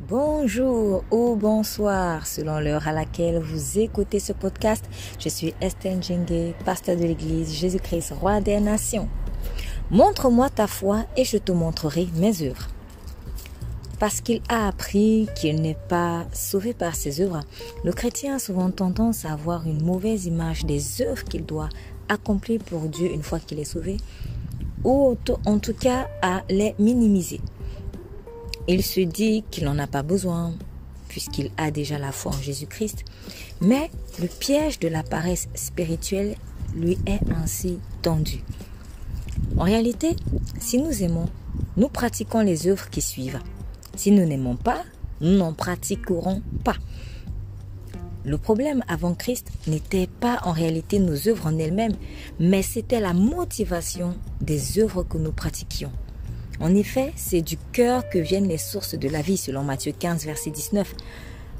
Bonjour ou bonsoir selon l'heure à laquelle vous écoutez ce podcast. Je suis Estelle Djengue, pasteur de l'église Jésus-Christ, roi des nations. Montre-moi ta foi et je te montrerai mes œuvres. Parce qu'il a appris qu'il n'est pas sauvé par ses œuvres, le chrétien a souvent tendance à avoir une mauvaise image des œuvres qu'il doit accomplir pour Dieu une fois qu'il est sauvé, ou en tout cas à les minimiser. Il se dit qu'il n'en a pas besoin puisqu'il a déjà la foi en Jésus-Christ. Mais le piège de la paresse spirituelle lui est ainsi tendu. En réalité, si nous aimons, nous pratiquons les œuvres qui suivent. Si nous n'aimons pas, nous n'en pratiquerons pas. Le problème avant Christ n'était pas en réalité nos œuvres en elles-mêmes, mais c'était la motivation des œuvres que nous pratiquions. En effet, c'est du cœur que viennent les sources de la vie, selon Matthieu 15, verset 19.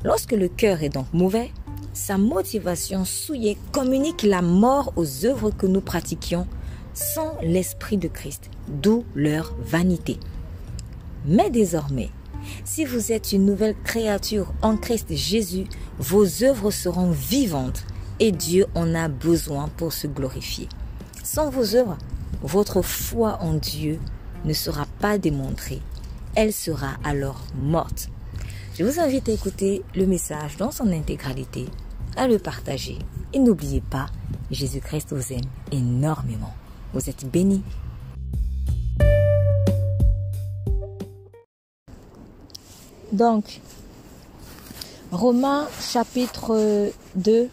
Lorsque le cœur est donc mauvais, sa motivation souillée communique la mort aux œuvres que nous pratiquions sans l'Esprit de Christ, d'où leur vanité. Mais désormais, si vous êtes une nouvelle créature en Christ Jésus, vos œuvres seront vivantes et Dieu en a besoin pour se glorifier. Sans vos œuvres, votre foi en Dieu ne sera pas démontrée. Elle sera alors morte. Je vous invite à écouter le message dans son intégralité, à le partager. Et n'oubliez pas, Jésus-Christ vous aime énormément. Vous êtes bénis. Donc, Romains chapitre 2.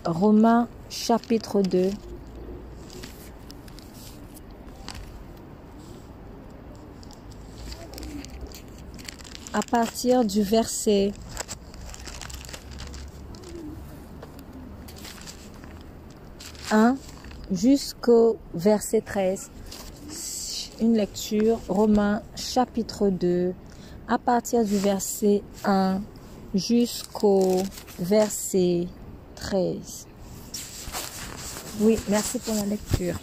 Romains chapitre 2. À partir du verset 1 jusqu'au verset 13. Une lecture, Romains chapitre 2, à partir du verset 1 jusqu'au verset 13. Oui, merci pour la lecture.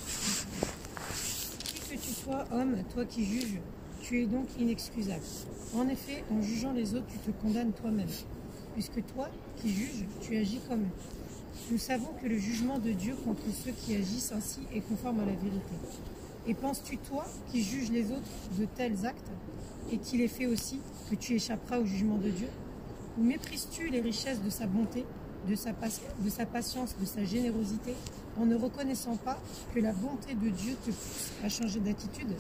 Qui que tu sois, homme, toi qui juges, tu es donc inexcusable. En effet, en jugeant les autres, tu te condamnes toi-même, puisque toi qui juges, tu agis comme eux. Nous savons que le jugement de Dieu contre ceux qui agissent ainsi est conforme à la vérité. Et penses-tu, toi, qui juges les autres de tels actes, et qui les fais aussi, que tu échapperas au jugement de Dieu? Ou méprises-tu les richesses de sa bonté, de sa patience, de sa générosité, en ne reconnaissant pas que la bonté de Dieu te pousse à changer d'attitude?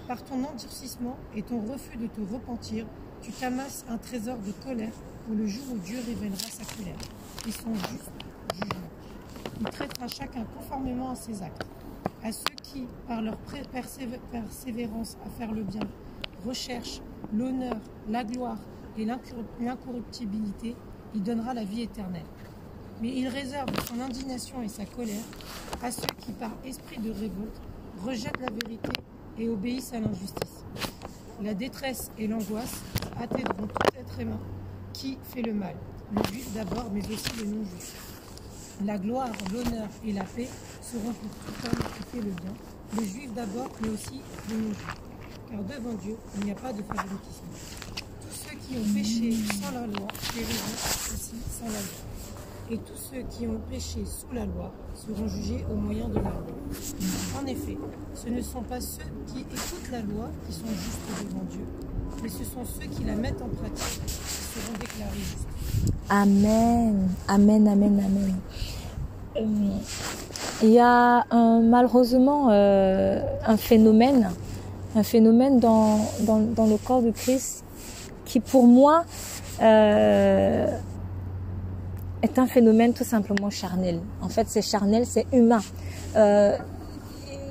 Par ton endurcissement et ton refus de te repentir, tu t'amasses un trésor de colère pour le jour où Dieu révélera sa colère et son juste jugement. Il traitera chacun conformément à ses actes. À ceux qui, par leur persévérance à faire le bien, recherchent l'honneur, la gloire et l'incorruptibilité, il donnera la vie éternelle. Mais il réserve son indignation et sa colère à ceux qui, par esprit de révolte, rejettent la vérité et obéissent à l'injustice. La détresse et l'angoisse atteindront tout être humain qui fait le mal, le juif d'abord, mais aussi le non-juif. La gloire, l'honneur et la paix seront pour tout homme qui fait le bien, le juif d'abord, mais aussi le non-juif. Car devant Dieu, il n'y a pas de favoritisme. Tous ceux qui ont péché sans la loi périront aussi sans la loi. Et tous ceux qui ont péché sous la loi seront jugés au moyen de la loi. En effet, ce ne sont pas ceux qui écoutent la loi qui sont justes devant Dieu, mais ce sont ceux qui la mettent en pratique qui seront déclarés justes. Amen, amen, amen, amen. Il y a malheureusement un phénomène dans le corps de Christ qui pour moi est un phénomène tout simplement charnel. En fait, c'est charnel, c'est humain. Il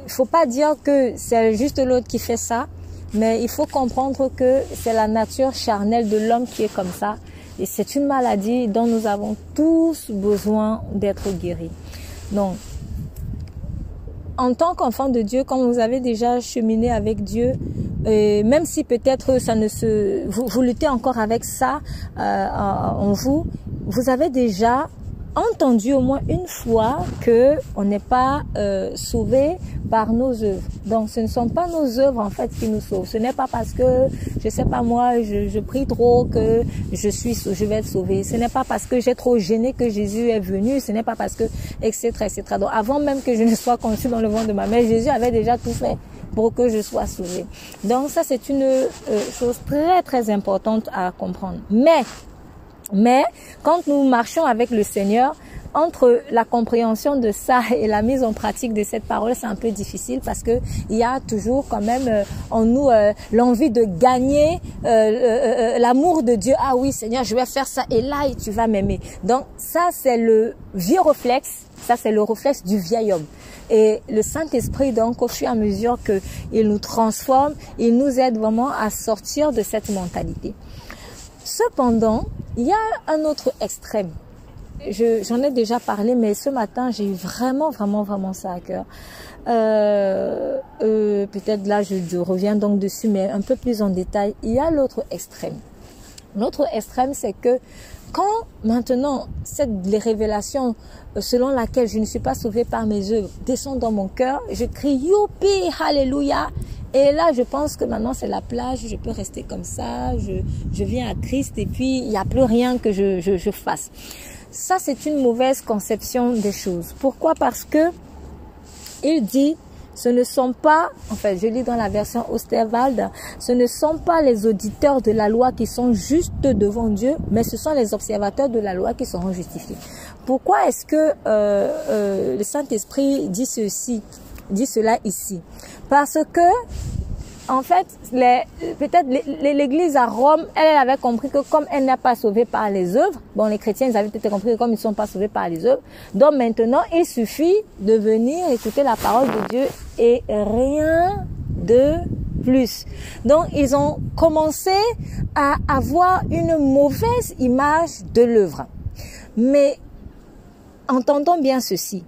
faut pas dire que c'est juste l'autre qui fait ça, mais il faut comprendre que c'est la nature charnelle de l'homme qui est comme ça. Et c'est une maladie dont nous avons tous besoin d'être guéris. Donc, en tant qu'enfant de Dieu, quand vous avez déjà cheminé avec Dieu, même si peut-être ça ne vous luttez encore avec ça en vous, vous avez déjà entendu au moins une fois que on n'est pas sauvé par nos œuvres. Donc ce ne sont pas nos œuvres en fait qui nous sauvent. Ce n'est pas parce que je sais pas moi, je prie trop que je vais être sauvé. Ce n'est pas parce que j'ai trop gêné que Jésus est venu. Ce n'est pas parce que etc. Donc avant même que je ne sois conçue dans le ventre de ma mère, Jésus avait déjà tout fait pour que je sois sauvée. Donc ça c'est une chose très très importante à comprendre. Mais quand nous marchons avec le Seigneur, entre la compréhension de ça et la mise en pratique de cette parole, c'est un peu difficile parce que il y a toujours quand même en nous l'envie de gagner l'amour de Dieu. Ah oui, Seigneur, je vais faire ça et là tu vas m'aimer. Donc ça c'est le vieux réflexe, ça c'est le réflexe du vieil homme. Et le Saint-Esprit, donc, au fur et à mesure qu'il nous transforme, il nous aide vraiment à sortir de cette mentalité. Cependant, il y a un autre extrême. J'en ai déjà parlé, mais ce matin, j'ai eu vraiment ça à cœur. Peut-être là, je reviens donc dessus, mais un peu plus en détail. Il y a l'autre extrême. L'autre extrême, c'est que quand maintenant, les révélations selon laquelle je ne suis pas sauvée par mes œuvres descendent dans mon cœur, je crie « Youpi, Alléluia !» Et là, je pense que maintenant, c'est la plage, je peux rester comme ça, je viens à Christ et puis il n'y a plus rien que je fasse. Ça, c'est une mauvaise conception des choses. Pourquoi? Parce que il dit, ce ne sont pas, en fait, je lis dans la version Osterwald, ce ne sont pas les auditeurs de la loi qui sont justes devant Dieu, mais ce sont les observateurs de la loi qui seront justifiés. Pourquoi est-ce que le Saint-Esprit dit cela ici? Parce que, en fait, peut-être l'Église à Rome, elle avait compris que comme elle n'est pas sauvée par les œuvres, bon, les chrétiens, ils avaient peut-être compris que comme ils ne sont pas sauvés par les œuvres, donc maintenant, il suffit de venir écouter la parole de Dieu et rien de plus. Donc, ils ont commencé à avoir une mauvaise image de l'œuvre. Mais, entendons bien ceci.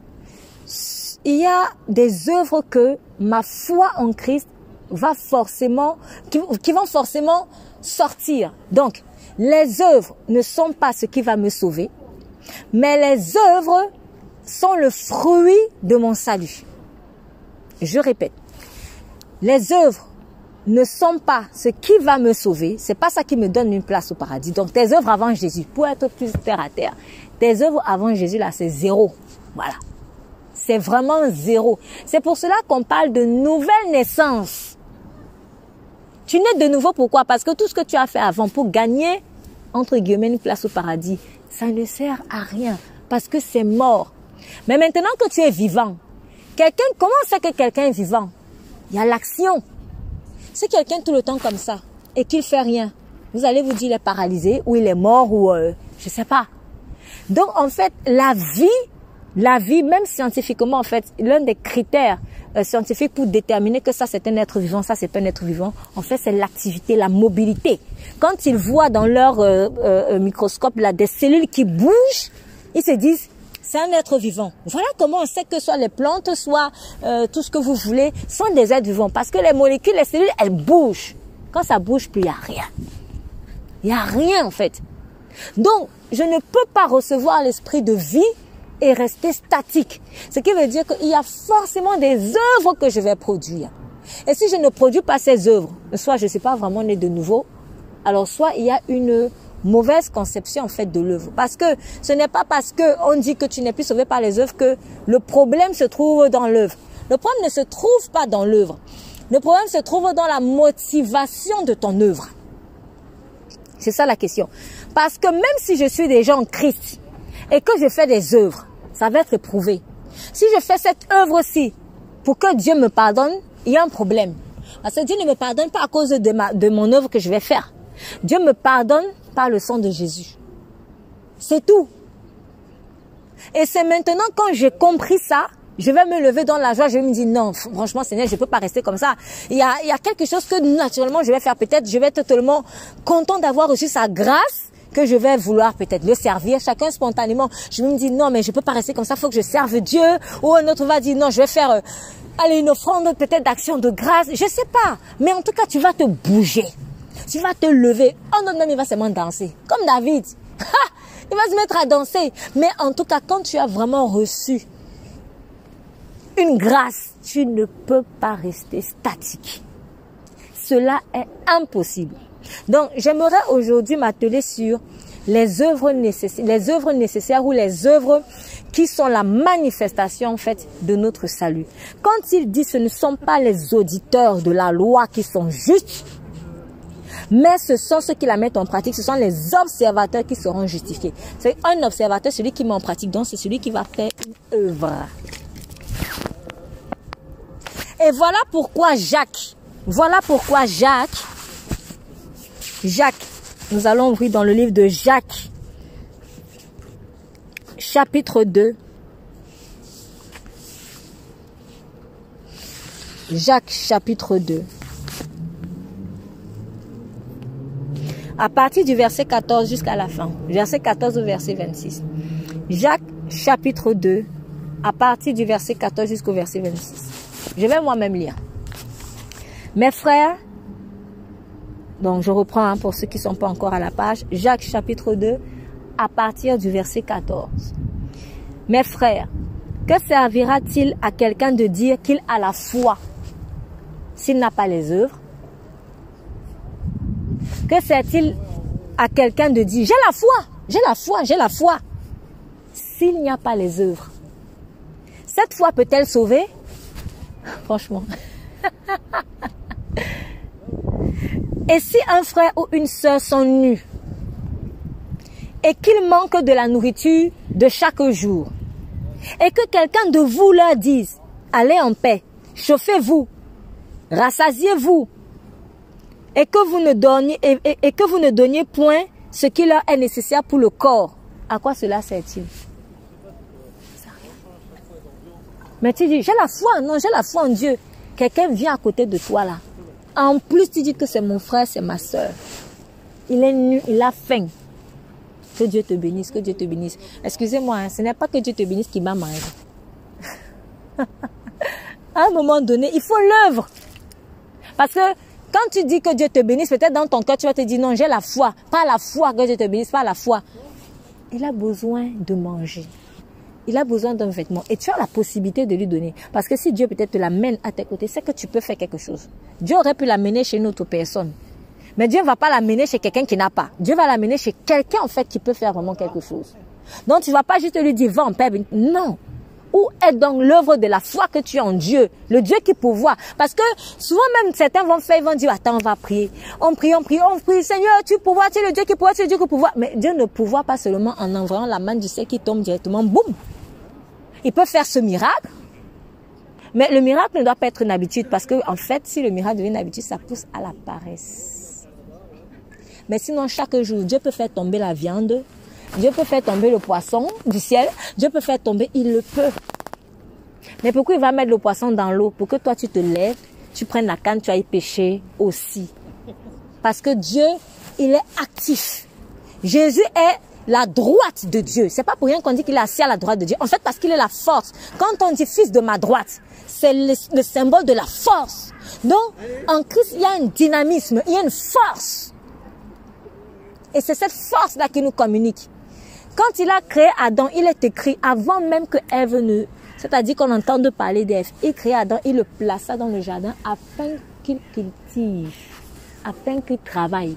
Il y a des œuvres que ma foi en Christ qui vont forcément sortir. Donc, les œuvres ne sont pas ce qui va me sauver, mais les œuvres sont le fruit de mon salut. Je répète, les œuvres ne sont pas ce qui va me sauver, c'est pas ça qui me donne une place au paradis. Donc, tes œuvres avant Jésus, pour être plus terre à terre, tes œuvres avant Jésus, là, c'est zéro. Voilà. C'est vraiment zéro. C'est pour cela qu'on parle de nouvelle naissance. Tu nais de nouveau, pourquoi? Parce que tout ce que tu as fait avant pour gagner, entre guillemets, une place au paradis, ça ne sert à rien parce que c'est mort. Mais maintenant que tu es vivant, comment c'est que quelqu'un est vivant? Il y a l'action. C'est quelqu'un tout le temps comme ça et qu'il ne fait rien. Vous allez vous dire il est paralysé ou il est mort ou je ne sais pas. Donc en fait, la vie, même scientifiquement, en fait, l'un des critères scientifiques pour déterminer que ça c'est un être vivant, ça c'est pas un être vivant, en fait c'est l'activité, la mobilité. Quand ils voient dans leur microscope là des cellules qui bougent, ils se disent c'est un être vivant. Voilà comment on sait que soit les plantes, soit tout ce que vous voulez, sont des êtres vivants. Parce que les molécules, les cellules, elles bougent. Quand ça bouge plus, il n'y a rien. Il n'y a rien en fait. Donc, je ne peux pas recevoir l'esprit de vie et rester statique. Ce qui veut dire qu'il y a forcément des œuvres que je vais produire. Et si je ne produis pas ces œuvres, soit je ne suis pas vraiment né de nouveau, alors soit il y a une mauvaise conception en fait de l'œuvre. Parce que ce n'est pas parce qu'on dit que tu n'es plus sauvé par les œuvres que le problème se trouve dans l'œuvre. Le problème ne se trouve pas dans l'œuvre. Le problème se trouve dans la motivation de ton œuvre. C'est ça la question. Parce que même si je suis déjà en Christ et que je fais des œuvres, ça va être éprouvé. Si je fais cette œuvre-ci pour que Dieu me pardonne, il y a un problème. Parce que Dieu ne me pardonne pas à cause de mon œuvre que je vais faire. Dieu me pardonne par le sang de Jésus. C'est tout. Et c'est maintenant quand j'ai compris ça, je vais me lever dans la joie, je vais me dire non, franchement Seigneur, je ne peux pas rester comme ça. Il y a quelque chose que naturellement je vais faire. Peut-être je vais être tellement content d'avoir reçu sa grâce que je vais vouloir peut-être le servir. Chacun spontanément, je me dis non mais je ne peux pas rester comme ça, il faut que je serve Dieu. Ou un autre va dire non, je vais faire une offrande peut-être d'action de grâce. Je ne sais pas. Mais en tout cas, tu vas te bouger. Tu vas te lever. Un autre même, il va seulement danser. Comme David. Il va se mettre à danser. Mais en tout cas, quand tu as vraiment reçu une grâce, tu ne peux pas rester statique. Cela est impossible. Donc, j'aimerais aujourd'hui m'atteler sur les œuvres nécessaires ou les œuvres qui sont la manifestation en fait de notre salut. Quand il dit ce ne sont pas les auditeurs de la loi qui sont justes, mais ce sont ceux qui la mettent en pratique, ce sont les observateurs qui seront justifiés. C'est un observateur, celui qui met en pratique, donc c'est celui qui va faire une œuvre. Et voilà pourquoi Jacques, nous allons ouvrir dans le livre de Jacques, chapitre 2. Jacques, chapitre 2. À partir du verset 14 jusqu'à la fin. Verset 14 au verset 26. Jacques, chapitre 2. À partir du verset 14 jusqu'au verset 26. Je vais moi-même lire. Mes frères, donc je reprends pour ceux qui ne sont pas encore à la page. Jacques, chapitre 2. À partir du verset 14. Mes frères, que servira-t-il à quelqu'un de dire qu'il a la foi s'il n'a pas les œuvres? Que sert-il à quelqu'un de dire j'ai la foi s'il n'y a pas les œuvres? Cette foi peut-elle sauver? Franchement. Et si un frère ou une sœur sont nus et qu'il manque de la nourriture de chaque jour, et que quelqu'un de vous leur dise, allez en paix, chauffez-vous, rassasiez-vous, et que vous ne donniez point ce qui leur est nécessaire pour le corps, à quoi cela sert-il? Mais tu dis, j'ai la foi, non, j'ai la foi en Dieu. Quelqu'un vient à côté de toi là. En plus, tu dis que c'est mon frère, c'est ma soeur. Il est nu, il a faim. Que Dieu te bénisse, que Dieu te bénisse. Excusez-moi, hein, ce n'est pas que Dieu te bénisse qui m'a mangé. À un moment donné, il faut l'œuvre. Parce que quand tu dis que Dieu te bénisse, peut-être dans ton cœur, tu vas te dire non, j'ai la foi. Pas la foi que Dieu te bénisse, pas la foi. Il a besoin de manger. Il a besoin d'un vêtement. Et tu as la possibilité de lui donner. Parce que si Dieu peut-être te l'amène à tes côtés, c'est que tu peux faire quelque chose. Dieu aurait pu l'amener chez une autre personne. Mais Dieu ne va pas l'amener chez quelqu'un qui n'a pas. Dieu va l'amener chez quelqu'un en fait qui peut faire vraiment quelque chose. Donc tu ne vas pas juste lui dire va en paix. Non. Où est donc l'œuvre de la foi que tu as en Dieu? Le Dieu qui pourvoit. Parce que souvent même certains vont faire, ils vont dire attends, on va prier. On prie. Seigneur, tu pourvois, tu es le Dieu qui pourvoit, tu es le Dieu qui pourvoit. Mais Dieu ne pourvoit pas seulement en envoyant la manne du ciel qui tombe directement. Boum. Il peut faire ce miracle. Mais le miracle ne doit pas être une habitude. Parce que en fait, si le miracle devient une habitude, ça pousse à la paresse. Mais sinon, chaque jour, Dieu peut faire tomber la viande. Dieu peut faire tomber le poisson du ciel. Dieu peut faire tomber, il le peut. Mais pourquoi il va mettre le poisson dans l'eau? Pour que toi, tu te lèves, tu prennes la canne, tu ailles pêcher aussi. Parce que Dieu, il est actif. Jésus est la droite de Dieu. C'est pas pour rien qu'on dit qu'il est assis à la droite de Dieu. En fait, parce qu'il est la force. Quand on dit fils de ma droite, c'est le symbole de la force. Donc, en Christ, il y a un dynamisme, il y a une force. Et c'est cette force-là qui nous communique. Quand il a créé Adam, il est écrit avant même que Ève ne... C'est-à-dire qu'on entende parler d'Ève. Il créa Adam, il le plaça dans le jardin afin qu'il cultive, afin qu'il travaille.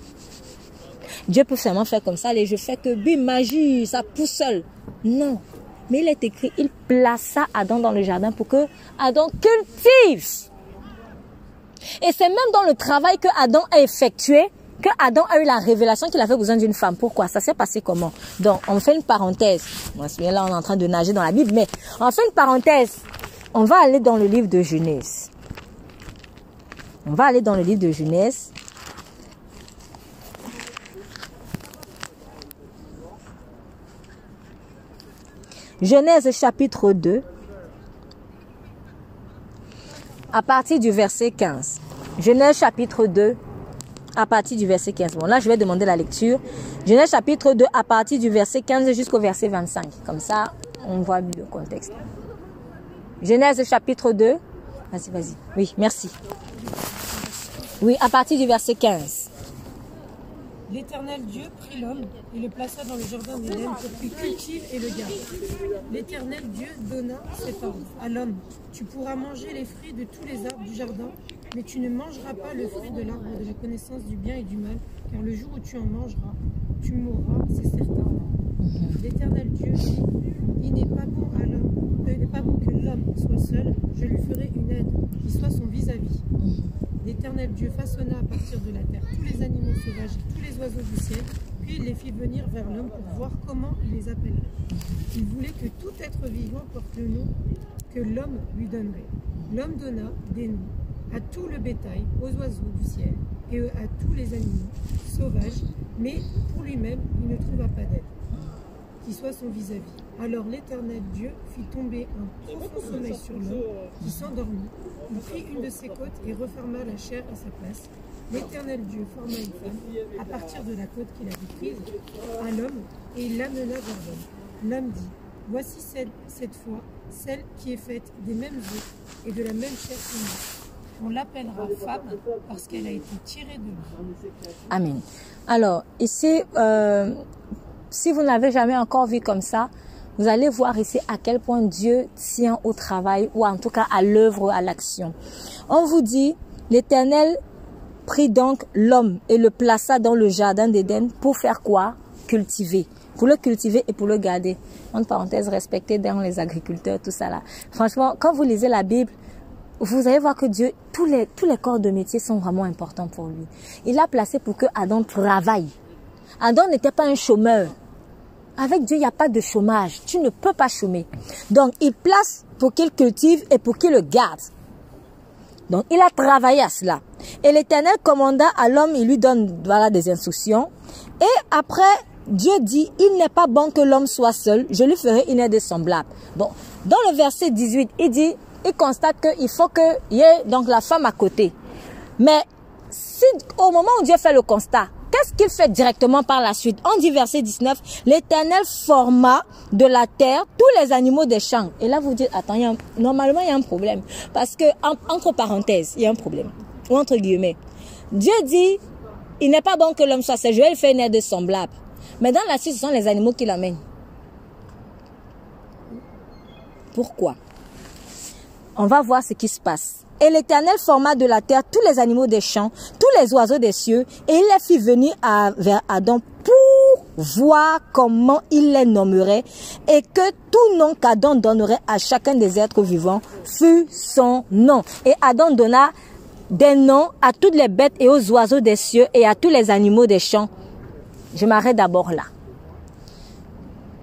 Dieu peut seulement faire comme ça. Allez, je fais que bim, magie, ça pousse seul. Non. Mais il est écrit, il plaça Adam dans le jardin pour que Adam cultive. Et c'est même dans le travail que Adam a effectué que Adam a eu la révélation qu'il avait besoin d'une femme. Pourquoi? Ça s'est passé comment? Donc, on fait une parenthèse. Moi, là, on est en train de nager dans la Bible, mais on fait une parenthèse. On va aller dans le livre de Genèse. On va aller dans le livre de Genèse. Genèse chapitre 2. À partir du verset 15. Genèse chapitre 2. À partir du verset 15. Bon, là, je vais demander la lecture. Genèse chapitre 2, à partir du verset 15 jusqu'au verset 25. Comme ça, on voit le contexte. Genèse chapitre 2. Vas-y. Oui, merci. Oui, à partir du verset 15. L'Éternel Dieu prit l'homme et le plaça dans le jardin d'Éden pour qu'il cultive et le garde. L'Éternel Dieu donna cet ordre à l'homme. Tu pourras manger les fruits de tous les arbres du jardin, mais tu ne mangeras pas le fruit de l'arbre de la connaissance du bien et du mal, car le jour où tu en mangeras, tu mourras, c'est certain. L'Éternel Dieu dit, il n'est pas bon à l'homme, il n'est pas bon que l'homme soit seul, je lui ferai une aide qui soit son vis-à-vis. L'Éternel Dieu façonna à partir de la terre tous les animaux sauvages et tous les oiseaux du ciel, puis il les fit venir vers l'homme pour voir comment il les appellerait. Il voulait que tout être vivant porte le nom que l'homme lui donnerait. L'homme donna des noms à tout le bétail, aux oiseaux du ciel et à tous les animaux sauvages, mais pour lui-même, il ne trouva pas d'aide qui soit son vis-à-vis. Alors l'Éternel Dieu fit tomber un profond sommeil sur l'homme qui s'endormit. Il prit une de ses côtes et referma la chair à sa place. L'Éternel Dieu forma une femme à partir de la côte qu'il avait prise à l'homme et il l'amena vers l'homme. L'homme dit, voici cette fois celle qui est faite des mêmes os et de la même chair que moi. On l'appellera femme parce qu'elle a été tirée de l'homme. Amen. Alors, ici, si vous n'avez jamais encore vu comme ça, vous allez voir ici à quel point Dieu tient au travail ou en tout cas à l'œuvre, à l'action. On vous dit, l'Éternel prit donc l'homme et le plaça dans le jardin d'Éden pour faire quoi? Cultiver. Pour le cultiver et pour le garder. Entre parenthèses, respecter dans les agriculteurs, tout ça là. Franchement, quand vous lisez la Bible, vous allez voir que Dieu, tous les corps de métier sont vraiment importants pour lui. Il l'a placé pour que Adam travaille. Adam n'était pas un chômeur. Avec Dieu, il n'y a pas de chômage. Tu ne peux pas chômer. Donc, il place pour qu'il cultive et pour qu'il le garde. Donc, il a travaillé à cela. Et l'Éternel commanda à l'homme, il lui donne voilà, des instructions. Et après, Dieu dit, il n'est pas bon que l'homme soit seul. Je lui ferai une aide semblable. Bon, dans le verset 18, il constate qu'il faut qu'il y ait donc la femme à côté. Mais si au moment où Dieu fait le constat, qu'est-ce qu'il fait directement par la suite? On dit verset 19, l'Éternel forma de la terre tous les animaux des champs. Et là, vous dites, attends, normalement, il y a un problème. Parce que, entre parenthèses, il y a un problème. Ou entre guillemets. Dieu dit, il n'est pas bon que l'homme soit seul. Je vais lui faire une aide semblable. Mais dans la suite, ce sont les animaux qui l'amènent. Pourquoi? On va voir ce qui se passe. Et l'Éternel forma de la terre tous les animaux des champs, tous les oiseaux des cieux, et il les fit venir vers Adam pour voir comment il les nommerait, et que tout nom qu'Adam donnerait à chacun des êtres vivants fut son nom. Et Adam donna des noms à toutes les bêtes et aux oiseaux des cieux et à tous les animaux des champs. Je m'arrête d'abord là.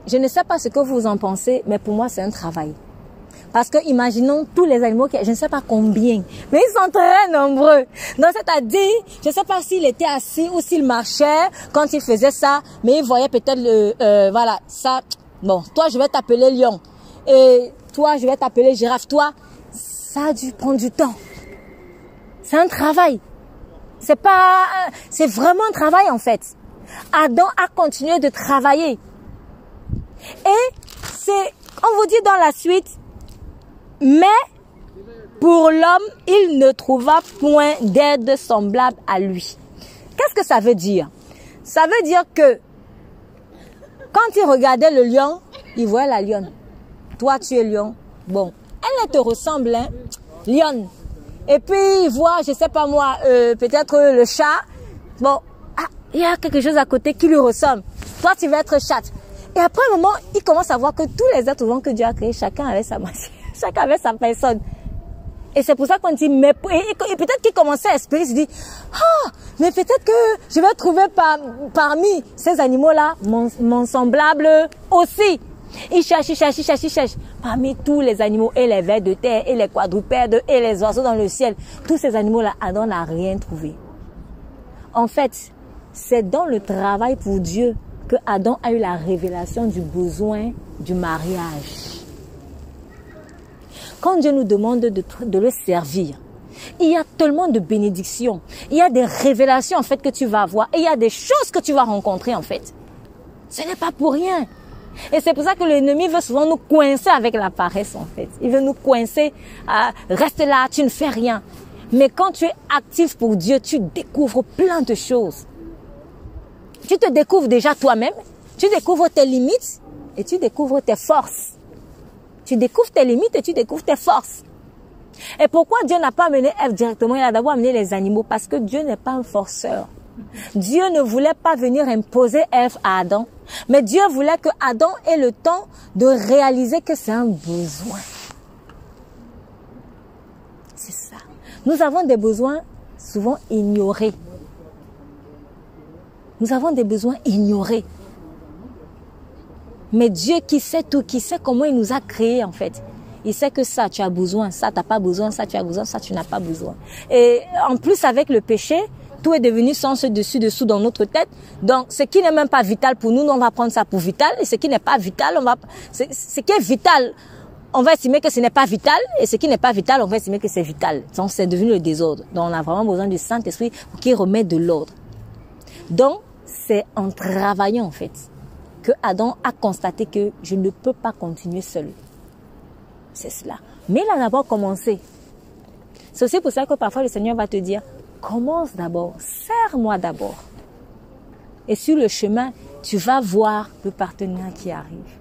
Je ne sais pas ce que vous en pensez, mais pour moi c'est un travail. Parce que imaginons tous les animaux, je ne sais pas combien, mais ils sont très nombreux. Donc c'est-à-dire, je ne sais pas s'il était assis ou s'il marchait quand il faisait ça, mais il voyait peut-être voilà, ça. Bon, toi je vais t'appeler lion, et toi je vais t'appeler girafe. Toi, ça a dû prendre du temps. C'est un travail. C'est vraiment un travail en fait. Adam a continué de travailler. Et on vous dit dans la suite, mais pour l'homme, il ne trouva point d'aide semblable à lui. Qu'est-ce que ça veut dire? Ça veut dire que quand il regardait le lion, il voyait la lionne. Toi, tu es lion. Bon, elle te ressemble, hein, lionne. Et puis, il voit, je sais pas moi, peut-être le chat. Bon, il y a quelque chose à côté qui lui ressemble. Toi, tu vas être chatte. Et après un moment, il commence à voir que tous les êtres vivants que Dieu a créés, chacun avait sa matière. Chacun avait sa personne. Et c'est pour ça qu'on dit, mais et peut-être qu'il commençait à espérer, il se dit, mais peut-être que je vais trouver parmi ces animaux-là mon semblable aussi. Il cherche. Parmi tous les animaux, et les vers de terre, et les quadrupèdes, et les oiseaux dans le ciel, tous ces animaux-là, Adam n'a rien trouvé. En fait, c'est dans le travail pour Dieu que Adam a eu la révélation du besoin du mariage. Quand Dieu nous demande de le servir, il y a tellement de bénédictions, il y a des révélations en fait que tu vas avoir, et il y a des choses que tu vas rencontrer en fait. Ce n'est pas pour rien. Et c'est pour ça que l'ennemi veut souvent nous coincer avec la paresse en fait. Il veut nous coincer, reste là, tu ne fais rien. Mais quand tu es actif pour Dieu, tu découvres plein de choses. Tu te découvres déjà toi-même, tu découvres tes limites et tu découvres tes forces. Tu découvres tes limites et tu découvres tes forces. Et pourquoi Dieu n'a pas amené Ève directement? Il a d'abord amené les animaux parce que Dieu n'est pas un forceur. Dieu ne voulait pas venir imposer Ève à Adam, mais Dieu voulait que Adam ait le temps de réaliser que c'est un besoin. C'est ça. Nous avons des besoins souvent ignorés. Nous avons des besoins ignorés. Mais Dieu qui sait tout, qui sait comment il nous a créés en fait. Il sait que ça, tu as besoin, ça, tu n'as pas besoin, ça, tu as besoin, ça, tu n'as pas besoin. Et en plus, avec le péché, tout est devenu sens dessus-dessous dans notre tête. Donc, ce qui n'est même pas vital pour nous, on va prendre ça pour vital. Et ce qui n'est pas vital, ce qui est vital, on va estimer que ce n'est pas vital. Et ce qui n'est pas vital, on va estimer que c'est vital. Donc, c'est devenu le désordre. Donc, on a vraiment besoin du Saint-Esprit qui remet de l'ordre. Donc, c'est en travaillant, en fait, que Adam a constaté que je ne peux pas continuer seul. C'est cela. Mais il a d'abord commencé. C'est aussi pour ça que parfois le Seigneur va te dire, commence d'abord, sers-moi d'abord. Et sur le chemin, tu vas voir le partenaire qui arrive.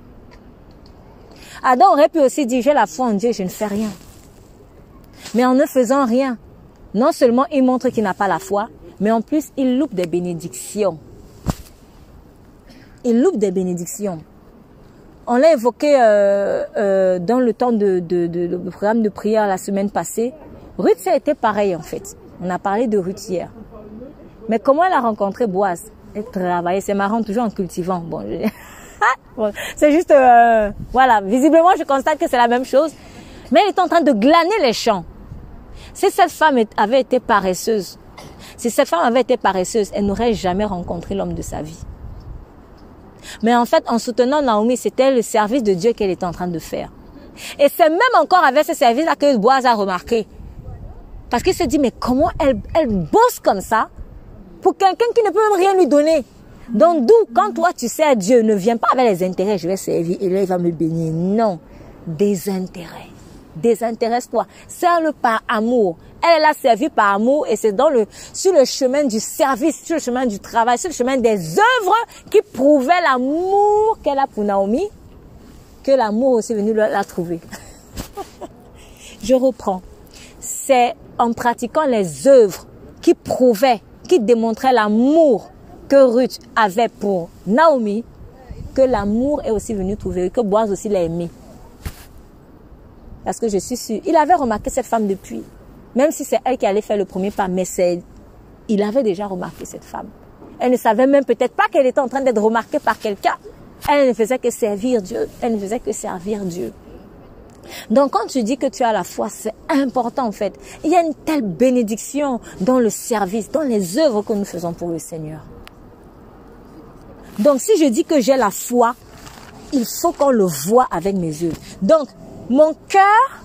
Adam aurait pu aussi dire, j'ai la foi en Dieu, je ne fais rien. Mais en ne faisant rien, non seulement il montre qu'il n'a pas la foi, mais en plus il loupe des bénédictions. Il loupe des bénédictions. On l'a évoqué dans le temps le programme de prière la semaine passée. Ruth, ça a été pareil en fait. On a parlé de Ruth hier. Mais comment elle a rencontré Boaz? Elle travaillait, c'est marrant, toujours en cultivant. Bon, c'est juste, voilà, visiblement je constate que c'est la même chose. Mais elle est en train de glaner les champs. Si cette femme avait été paresseuse, elle n'aurait jamais rencontré l'homme de sa vie. Mais en fait, en soutenant Naomi, c'était le service de Dieu qu'elle était en train de faire. Et c'est même encore avec ce service-là que Boaz a remarqué. Parce qu'il se dit, mais comment elle bosse comme ça pour quelqu'un qui ne peut même rien lui donner. Donc d'où, quand toi tu sers Dieu, ne viens pas avec les intérêts, je vais servir et là il va me bénir. Non, des intérêts. Désintéresse-toi. Sers-le par amour. Elle a servi par amour et c'est sur le chemin du service, sur le chemin du travail, sur le chemin des œuvres qui prouvaient l'amour qu'elle a pour Naomi, que l'amour aussi est venu la trouver. Je reprends. C'est en pratiquant les œuvres qui prouvaient, qui démontraient l'amour que Ruth avait pour Naomi, que l'amour est aussi venu trouver, que Boaz aussi l'a aimé. Parce que je suis sûre, il avait remarqué cette femme depuis. Même si c'est elle qui allait faire le premier pas, mais il avait déjà remarqué cette femme. Elle ne savait même peut-être pas qu'elle était en train d'être remarquée par quelqu'un. Elle ne faisait que servir Dieu. Elle ne faisait que servir Dieu. Donc quand tu dis que tu as la foi, c'est important en fait. Il y a une telle bénédiction dans le service, dans les œuvres que nous faisons pour le Seigneur. Donc si je dis que j'ai la foi, il faut qu'on le voit avec mes œuvres. Donc mon cœur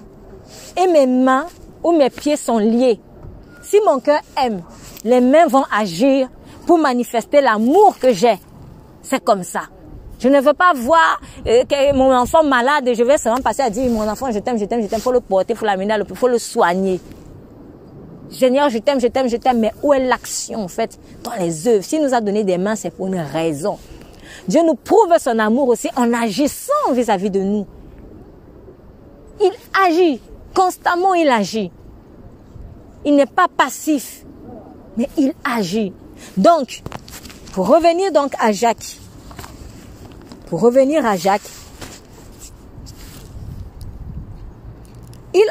et mes mains ou mes pieds sont liés. Si mon cœur aime, les mains vont agir pour manifester l'amour que j'ai. C'est comme ça. Je ne veux pas voir mon enfant malade et je vais seulement passer à dire mon enfant je t'aime, je t'aime, je t'aime. Il faut le porter, il faut l'amener, il faut le soigner. Seigneur, je t'aime, je t'aime, je t'aime. Mais où est l'action en fait dans les œuvres? S'il nous a donné des mains, c'est pour une raison. Dieu nous prouve son amour aussi en agissant vis-à-vis de nous. Il agit, constamment il agit. Il n'est pas passif, mais il agit. Donc, pour revenir donc à Jacques, il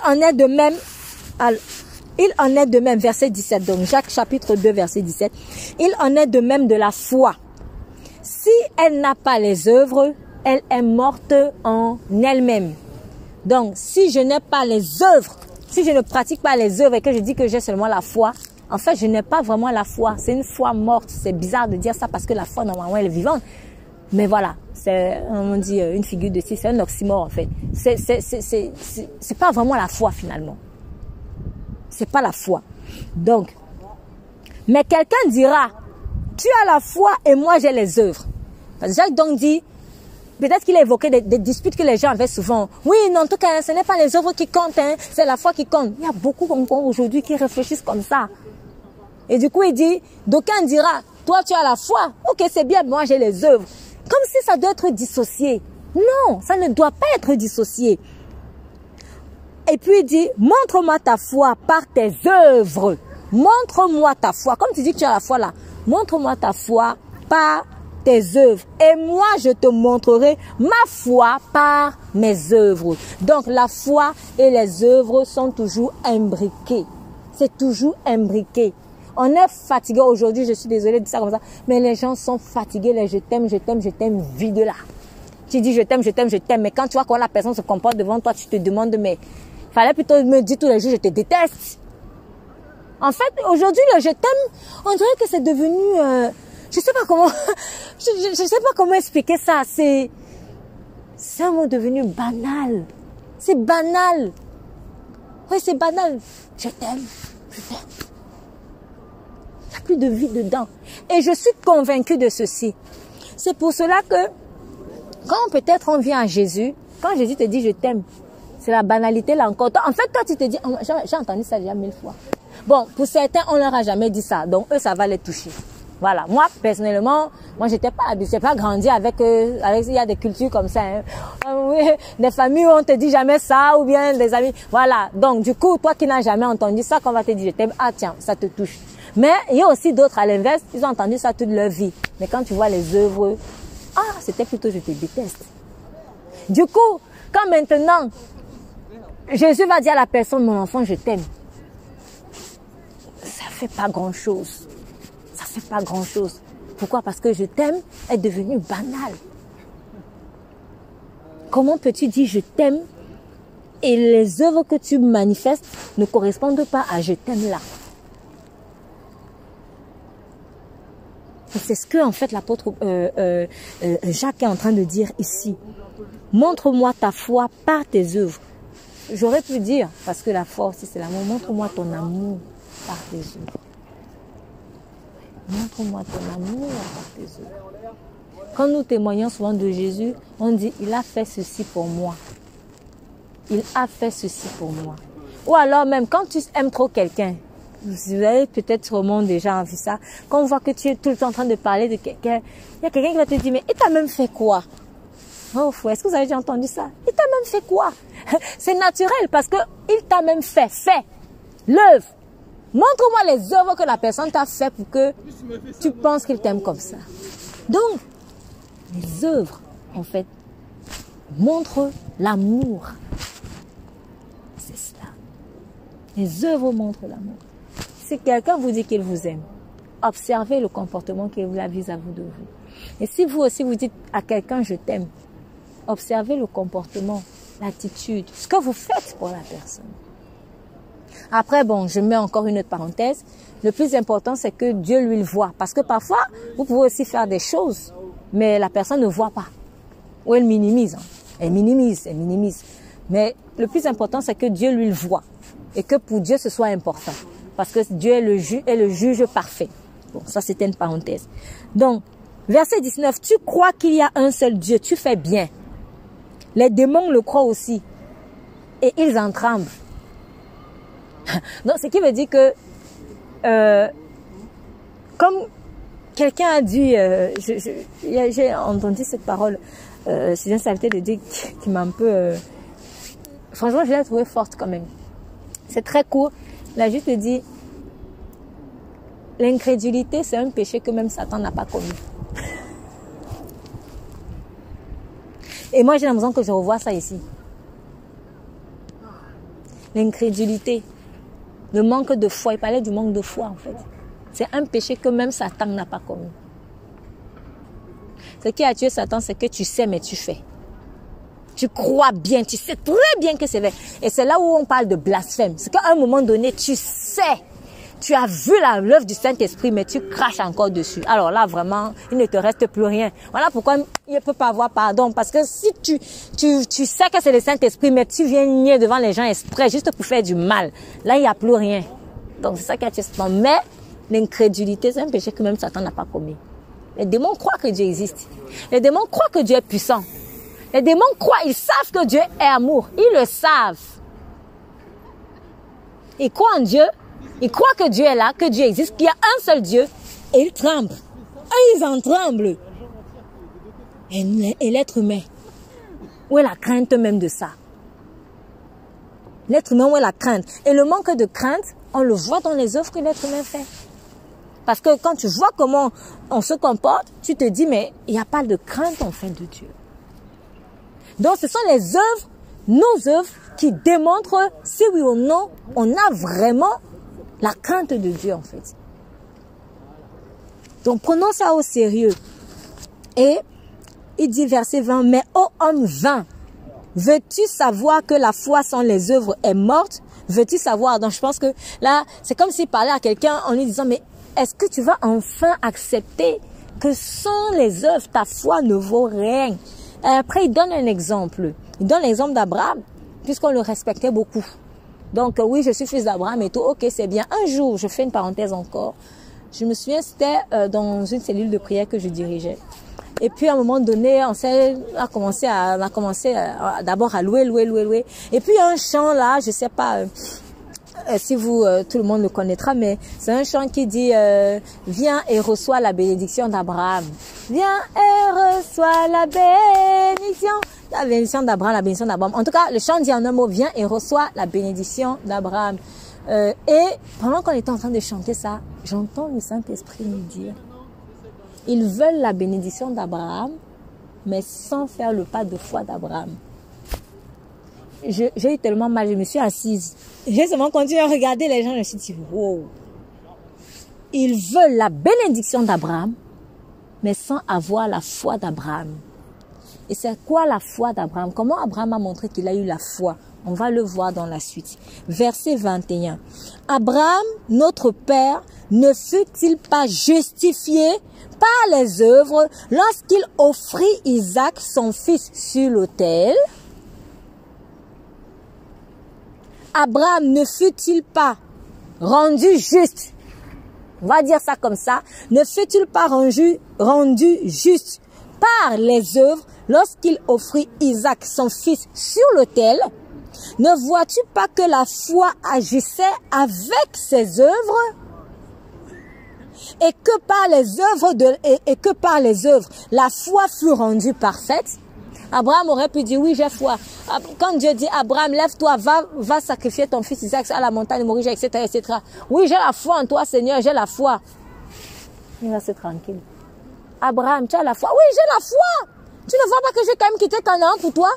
en est de même, verset 17, donc Jacques chapitre 2, verset 17, il en est de même de la foi. Si elle n'a pas les œuvres, elle est morte en elle-même. Donc, si je n'ai pas les œuvres, si je ne pratique pas les œuvres et que je dis que j'ai seulement la foi, en fait, je n'ai pas vraiment la foi. C'est une foi morte. C'est bizarre de dire ça parce que la foi, normalement, elle est vivante. Mais voilà, c'est, on dit, une figure de style, c'est un oxymore, en fait. C'est pas vraiment la foi, finalement. C'est pas la foi. Donc, mais quelqu'un dira, tu as la foi et moi, j'ai les œuvres. Parce que Jacques donc dit, peut-être qu'il a évoqué des disputes que les gens avaient souvent. Oui, non, en tout cas, ce n'est pas les œuvres qui comptent, hein, c'est la foi qui compte. Il y a beaucoup encore aujourd'hui qui réfléchissent comme ça. Et du coup, il dit, d'aucuns dira, Toi, tu as la foi. Ok, c'est bien, moi, j'ai les œuvres. Comme si ça doit être dissocié. Non, ça ne doit pas être dissocié. Et puis il dit, montre-moi ta foi par tes œuvres. Montre-moi ta foi. Comme tu dis que tu as la foi là. Montre-moi ta foi par tes œuvres. Et moi, je te montrerai ma foi par mes œuvres. Donc, la foi et les œuvres sont toujours imbriquées. C'est toujours imbriqué. On est fatigué aujourd'hui, je suis désolée de dire ça comme ça, mais les gens sont fatigués, les je t'aime, vide là. Tu dis je t'aime, mais quand tu vois comment la personne se comporte devant toi, tu te demandes, mais il fallait plutôt me dire tous les jours, je te déteste. En fait, aujourd'hui, le je t'aime, on dirait que c'est devenu, je sais pas comment, je sais pas comment expliquer ça, c'est un mot devenu banal. C'est banal. Oui, c'est banal. Je t'aime, je t'aime. Il n'y a plus de vie dedans. Et je suis convaincue de ceci. C'est pour cela que quand peut-être on vient à Jésus, quand Jésus te dit je t'aime, c'est la banalité là encore. En fait, toi tu te dis, j'ai entendu ça déjà 1000 fois. Bon, pour certains, on leur a jamais dit ça. Donc eux, ça va les toucher. Voilà. Moi, personnellement, moi, j'étais pas grandi avec, il y a des cultures comme ça, hein. Oui, des familles où on te dit jamais ça, ou bien des amis. Voilà. Donc, du coup, toi qui n'as jamais entendu ça, qu'on va te dire je t'aime, ah tiens, ça te touche. Mais il y a aussi d'autres à l'inverse, ils ont entendu ça toute leur vie. Mais quand tu vois les œuvres, ah, c'était plutôt je te déteste. Du coup, quand maintenant, Jésus va dire à la personne, mon enfant, je t'aime. Ça fait pas grand chose. Ça fait pas grand chose. Pourquoi? Parce que je t'aime est devenu banal. Comment peux-tu dire je t'aime et les œuvres que tu manifestes ne correspondent pas à je t'aime là? Et c'est ce que en fait l'apôtre Jacques est en train de dire ici. Montre-moi ta foi par tes œuvres. J'aurais pu dire, parce que la foi aussi c'est l'amour, montre-moi ton amour par tes œuvres. Montre-moi ton amour par tes œuvres. Quand nous témoignons souvent de Jésus, on dit, il a fait ceci pour moi. Il a fait ceci pour moi. Ou alors même, quand tu aimes trop quelqu'un, vous avez peut-être sûrement déjà vu ça, quand on voit que tu es tout le temps en train de parler de quelqu'un, il y a quelqu'un qui va te dire, mais il t'a même fait quoi? Oh, est-ce que vous avez déjà entendu ça? Il t'a même fait quoi? C'est naturel parce que il t'a même fait l'œuvre. Montre-moi les œuvres que la personne t'a fait pour que tu penses qu'il t'aime comme ça. Donc, les œuvres, en fait, montrent l'amour. C'est cela. Les œuvres montrent l'amour. Si quelqu'un vous dit qu'il vous aime, observez le comportement qu'il a vis-à-vis de vous. Et si vous aussi vous dites à quelqu'un je t'aime, observez le comportement, l'attitude, ce que vous faites pour la personne. Après, bon, je mets encore une autre parenthèse. Le plus important, c'est que Dieu lui le voit. Parce que parfois, vous pouvez aussi faire des choses, mais la personne ne voit pas. Ou elle minimise. Elle minimise. Mais le plus important, c'est que Dieu lui le voit. Et que pour Dieu, ce soit important. Parce que Dieu est le juge parfait. Bon, ça, c'était une parenthèse. Donc, verset 19. Tu crois qu'il y a un seul Dieu. Tu fais bien. Les démons le croient aussi. Et ils en tremblent. Donc, ce qui veut dire que, comme quelqu'un a dit, j'ai entendu cette parole, c'est une saleté de Dieu qui m'a un peu, franchement, je l'ai trouvée forte quand même. C'est très court. Là, je te dis, l'incrédulité, c'est un péché que même Satan n'a pas commis. Et moi, j'ai l'impression que je revois ça ici. L'incrédulité. Le manque de foi. Il parlait du manque de foi, en fait. C'est un péché que même Satan n'a pas commis. Ce qui a tué Satan, c'est que tu sais, mais tu fais. Tu crois bien, tu sais très bien que c'est vrai. Et c'est là où on parle de blasphème. C'est qu'à un moment donné, tu sais, tu as vu l'œuvre du Saint-Esprit, mais tu craches encore dessus. Alors là, vraiment, il ne te reste plus rien. Voilà pourquoi il ne peut pas avoir pardon. Parce que si tu sais que c'est le Saint-Esprit, mais tu viens nier devant les gens exprès, juste pour faire du mal, là, il n'y a plus rien. Donc, c'est ça qui a tué Satan. Mais l'incrédulité, c'est un péché que même Satan n'a pas commis. Les démons croient que Dieu existe. Les démons croient que Dieu est puissant. Les démons croient, ils savent que Dieu est amour. Ils le savent. Ils croient en Dieu. Ils croient que Dieu est là, que Dieu existe, qu'il y a un seul Dieu. Et ils tremblent. ils en tremblent. Et l'être humain, où est la crainte même de ça? L'être humain, où est la crainte? Et le manque de crainte, on le voit dans les œuvres que l'être humain fait. Parce que quand tu vois comment on se comporte, tu te dis, mais il n'y a pas de crainte en fait de Dieu. Donc ce sont les œuvres, nos œuvres, qui démontrent si oui ou non, on a vraiment la crainte de Dieu en fait. Donc prenons ça au sérieux. Et il dit verset 20, mais ô homme vain, veux-tu savoir que la foi sans les œuvres est morte? Veux-tu savoir? Donc je pense que là, c'est comme s'il parlait à quelqu'un en lui disant, mais est-ce que tu vas enfin accepter que sans les œuvres, ta foi ne vaut rien? Et après, il donne un exemple. Il donne l'exemple d'Abraham, puisqu'on le respectait beaucoup. Donc oui, je suis fils d'Abraham et tout, ok, c'est bien. Un jour, je fais une parenthèse encore, je me souviens, c'était dans une cellule de prière que je dirigeais. Et puis à un moment donné, on a commencé d'abord à louer. Et puis il y a un chant là, je sais pas si vous, tout le monde le connaîtra, mais c'est un chant qui dit viens et reçois la bénédiction d'Abraham. Viens et reçois la bénédiction d'Abraham, la bénédiction d'Abraham. En tout cas, le chant dit en un mot, viens et reçois la bénédiction d'Abraham. Et pendant qu'on était en train de chanter ça, j'entends le Saint-Esprit me dire, ils veulent la bénédiction d'Abraham, mais sans faire le pas de foi d'Abraham. J'ai eu tellement mal, je me suis assise. J'ai seulement continué à regarder les gens, je me suis dit, wow. Ils veulent la bénédiction d'Abraham, mais sans avoir la foi d'Abraham. Et c'est quoi la foi d'Abraham? Comment Abraham a montré qu'il a eu la foi? On va le voir dans la suite. Verset 21. Abraham, notre père, ne fut-il pas justifié par les œuvres lorsqu'il offrit Isaac, son fils, sur l'autel? Abraham ne fut-il pas rendu juste? On va dire ça comme ça. Ne fut-il pas rendu juste par les œuvres lorsqu'il offrit Isaac, son fils, sur l'autel? Ne vois-tu pas que la foi agissait avec ses œuvres? Et que par les œuvres, la foi fut rendue parfaite? Abraham aurait pu dire, oui, j'ai foi. Quand Dieu dit, Abraham, lève-toi, va sacrifier ton fils Isaac à la montagne Moriah, etc., etc. Oui, j'ai la foi en toi, Seigneur, j'ai la foi. Il va se tranquille. Abraham, tu as la foi? Oui, j'ai la foi. Tu ne vois pas que j'ai quand même quitté Canaan pour toi?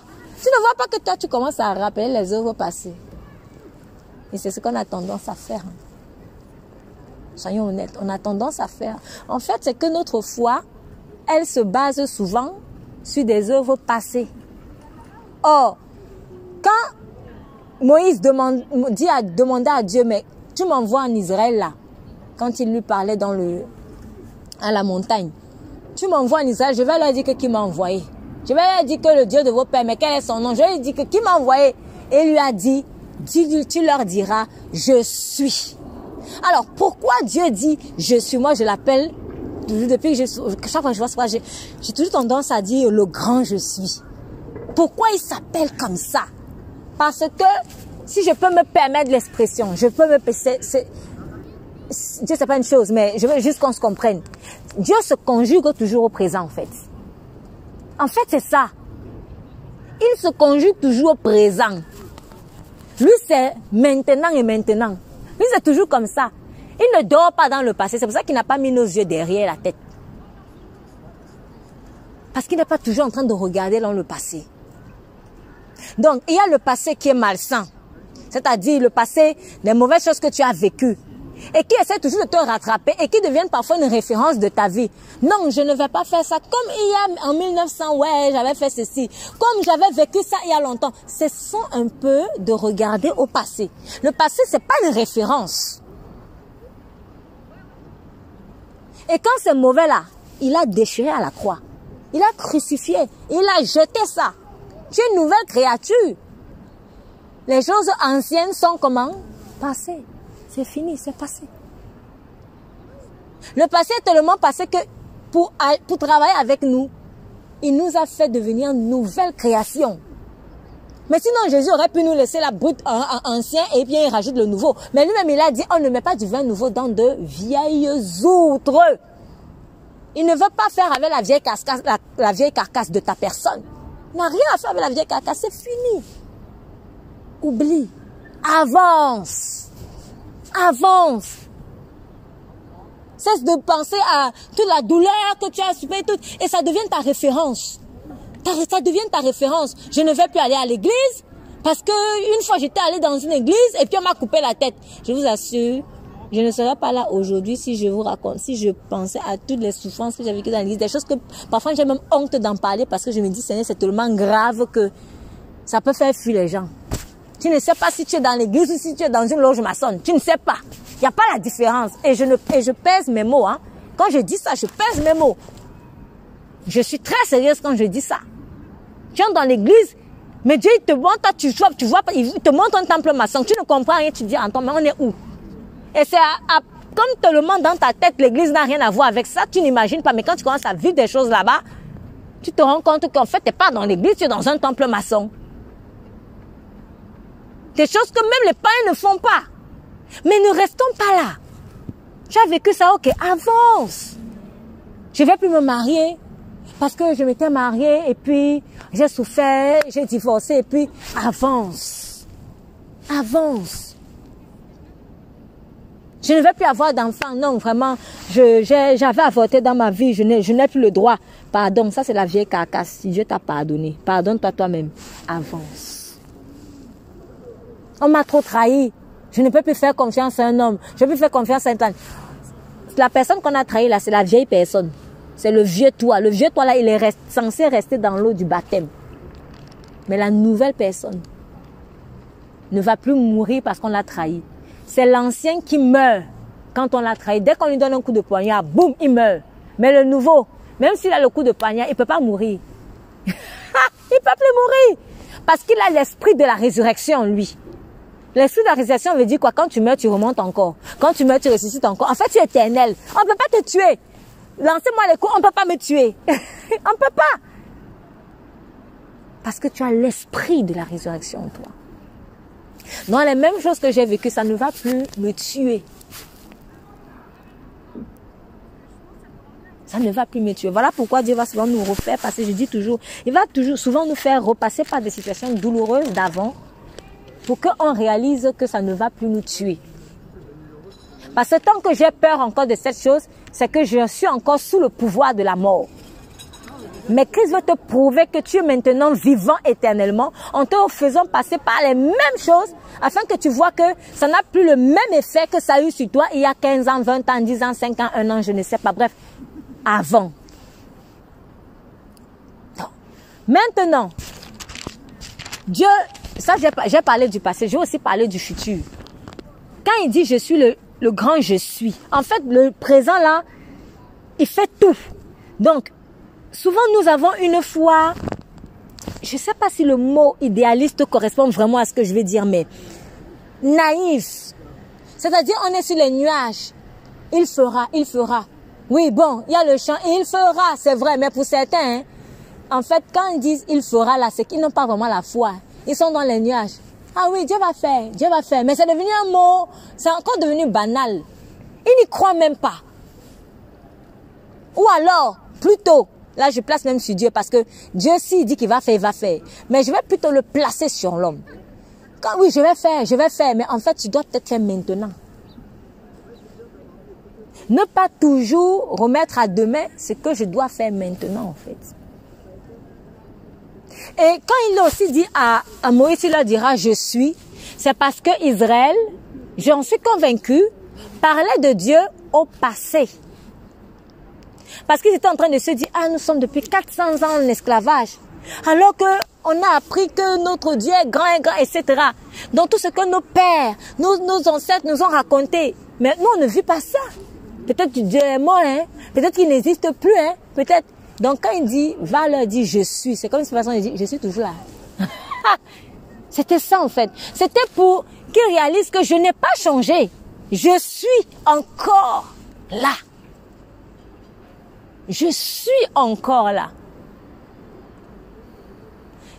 Tu ne vois pas que toi, tu commences à rappeler les œuvres passées? Et c'est ce qu'on a tendance à faire. Soyons honnêtes, on a tendance à faire. En fait, c'est que notre foi, elle se base souvent sur des œuvres passées. Or, quand Moïse demandait à Dieu, mais tu m'envoies en Israël là, quand il lui parlait à la montagne, tu m'envoies en Israël, je vais leur dire que qui m'a envoyé. Je vais leur dire que le Dieu de vos pères, mais quel est son nom? Je vais lui dire que qui m'a envoyé? Et il lui a dit, tu leur diras, je suis. Alors, pourquoi Dieu dit, je suis? Moi, je l'appelle, depuis que chaque fois que je vois ça, j'ai toujours tendance à dire le grand je suis. Pourquoi il s'appelle comme ça? Parce que, si je peux me permettre l'expression, Dieu, c'est pas une chose, mais je veux juste qu'on se comprenne. Dieu se conjugue toujours au présent, en fait. En fait, c'est ça. Il se conjugue toujours au présent. Lui, c'est maintenant et maintenant. Lui, c'est toujours comme ça. Il ne dort pas dans le passé. C'est pour ça qu'il n'a pas mis nos yeux derrière la tête. Parce qu'il n'est pas toujours en train de regarder dans le passé. Donc, il y a le passé qui est malsain. C'est-à-dire le passé, les mauvaises choses que tu as vécues. Et qui essaie toujours de te rattraper et qui deviennent parfois une référence de ta vie. Non, je ne vais pas faire ça. Comme il y a en 1900, ouais, j'avais fait ceci. Comme j'avais vécu ça il y a longtemps. Ce sont un peu de regarder au passé. Le passé, c'est pas une référence. Et quand c'est mauvais là, il a déchiré à la croix. Il a crucifié. Il a jeté ça. Tu es une nouvelle créature. Les choses anciennes sont comment? Passées. C'est fini, c'est passé. Le passé est tellement passé que pour travailler avec nous, il nous a fait devenir une nouvelle création. Mais sinon, Jésus aurait pu nous laisser la brute ancien et bien il rajoute le nouveau. Mais lui-même, il a dit, on ne met pas du vin nouveau dans de vieilles outres. Il ne veut pas faire avec la vieille carcasse de ta personne. Il n'a rien à faire avec la vieille carcasse, c'est fini. Oublie. Avance. Avance. Cesse de penser à toute la douleur que tu as subie et ça devient ta référence. Ça devient ta référence. Je ne vais plus aller à l'église parce que une fois j'étais allée dans une église et puis on m'a coupé la tête. Je vous assure, je ne serais pas là aujourd'hui si je vous raconte, si je pensais à toutes les souffrances que j'ai vécues dans l'église, des choses que parfois j'ai même honte d'en parler parce que je me dis, Seigneur, c'est tellement grave que ça peut faire fuir les gens. Tu ne sais pas si tu es dans l'église ou si tu es dans une loge maçonne. Tu ne sais pas. Il n'y a pas la différence. Et je pèse mes mots. Hein. Quand je dis ça, je pèse mes mots. Je suis très sérieuse quand je dis ça. Tu entres dans l'église, mais Dieu il te montre, tu vois, il te montre un temple maçon. Tu ne comprends rien, tu dis, attends, mais on est où? Et c'est comme tu le montres dans ta tête, l'église n'a rien à voir avec ça. Tu n'imagines pas, mais quand tu commences à vivre des choses là-bas, tu te rends compte qu'en fait, tu n'es pas dans l'église, tu es dans un temple maçon. Des choses que même les païens ne font pas. Mais ne restons pas là. Tu as vécu ça, ok, avance. Je ne vais plus me marier parce que je m'étais mariée et puis j'ai souffert, j'ai divorcé et puis avance. Avance. Je ne vais plus avoir d'enfants. Non, vraiment, j'avais avorté dans ma vie, je n'ai plus le droit. Pardon, ça c'est la vieille carcasse. Si Dieu t'a pardonné, pardonne-toi toi-même. Avance. On m'a trop trahi. Je ne peux plus faire confiance à un homme. Je ne peux plus faire confiance à un homme. La personne qu'on a trahi là, c'est la vieille personne. C'est le vieux toi. Le vieux toi là, il est censé rester dans l'eau du baptême. Mais la nouvelle personne ne va plus mourir parce qu'on l'a trahi. C'est l'ancien qui meurt quand on l'a trahi. Dès qu'on lui donne un coup de poignard, boum, il meurt. Mais le nouveau, même s'il a le coup de poignard, il ne peut pas mourir. Il ne peut plus mourir. Parce qu'il a l'esprit de la résurrection, lui. L'esprit de la résurrection veut dire quoi? Quand tu meurs, tu remontes encore. Quand tu meurs, tu ressuscites encore. En fait, tu es éternel. On ne peut pas te tuer. Lancez-moi les coups, on ne peut pas me tuer. On ne peut pas. Parce que tu as l'esprit de la résurrection en toi. Dans les mêmes choses que j'ai vécues, ça ne va plus me tuer. Ça ne va plus me tuer. Voilà pourquoi Dieu va souvent nous refaire passer. Je dis toujours, il va souvent nous faire repasser par des situations douloureuses d'avant pour qu'on réalise que ça ne va plus nous tuer. Parce que tant que j'ai peur encore de cette chose, c'est que je suis encore sous le pouvoir de la mort. Mais Christ veut te prouver que tu es maintenant vivant éternellement en te faisant passer par les mêmes choses afin que tu vois que ça n'a plus le même effet que ça a eu sur toi il y a 15 ans, 20 ans, 10 ans, 5 ans, 1 an, je ne sais pas. Bref, avant. Donc, maintenant, Dieu, ça j'ai parlé du passé, j'ai aussi parlé du futur. Quand il dit je suis le grand je suis, en fait le présent là, il fait tout. Donc, souvent nous avons une foi, je ne sais pas si le mot idéaliste correspond vraiment à ce que je vais dire, mais naïf. C'est-à-dire on est sur les nuages. Il fera, il fera. Oui, bon, il y a le chant, il fera, c'est vrai, mais pour certains, hein, en fait, quand ils disent il fera là, c'est qu'ils n'ont pas vraiment la foi. Ils sont dans les nuages. Ah oui, Dieu va faire, Dieu va faire. Mais c'est devenu un mot, c'est encore devenu banal. Ils n'y croient même pas. Ou alors, plutôt, là je place même sur Dieu parce que Dieu s'il dit qu'il va faire, il va faire. Mais je vais plutôt le placer sur l'homme. Quand oui, je vais faire, mais en fait, tu dois peut-être faire maintenant. Ne pas toujours remettre à demain ce que je dois faire maintenant, en fait. Et quand il a aussi dit à Moïse, il leur dira « je suis », c'est parce que Israël, j'en suis convaincu, parlait de Dieu au passé. Parce qu'ils étaient en train de se dire « ah, nous sommes depuis 400 ans en esclavage ». Alors qu'on a appris que notre Dieu est grand, etc. Donc tout ce que nos pères, nos ancêtres nous ont raconté. Mais nous, on ne vit pas ça. Peut-être que Dieu est mort, hein? Peut-être qu'il n'existe plus, hein? Peut-être. Donc quand il dit, va leur dire je suis, c'est comme si personne dit, je suis toujours là. C'était ça en fait. C'était pour qu'ils réalisent que je n'ai pas changé. Je suis encore là. Je suis encore là.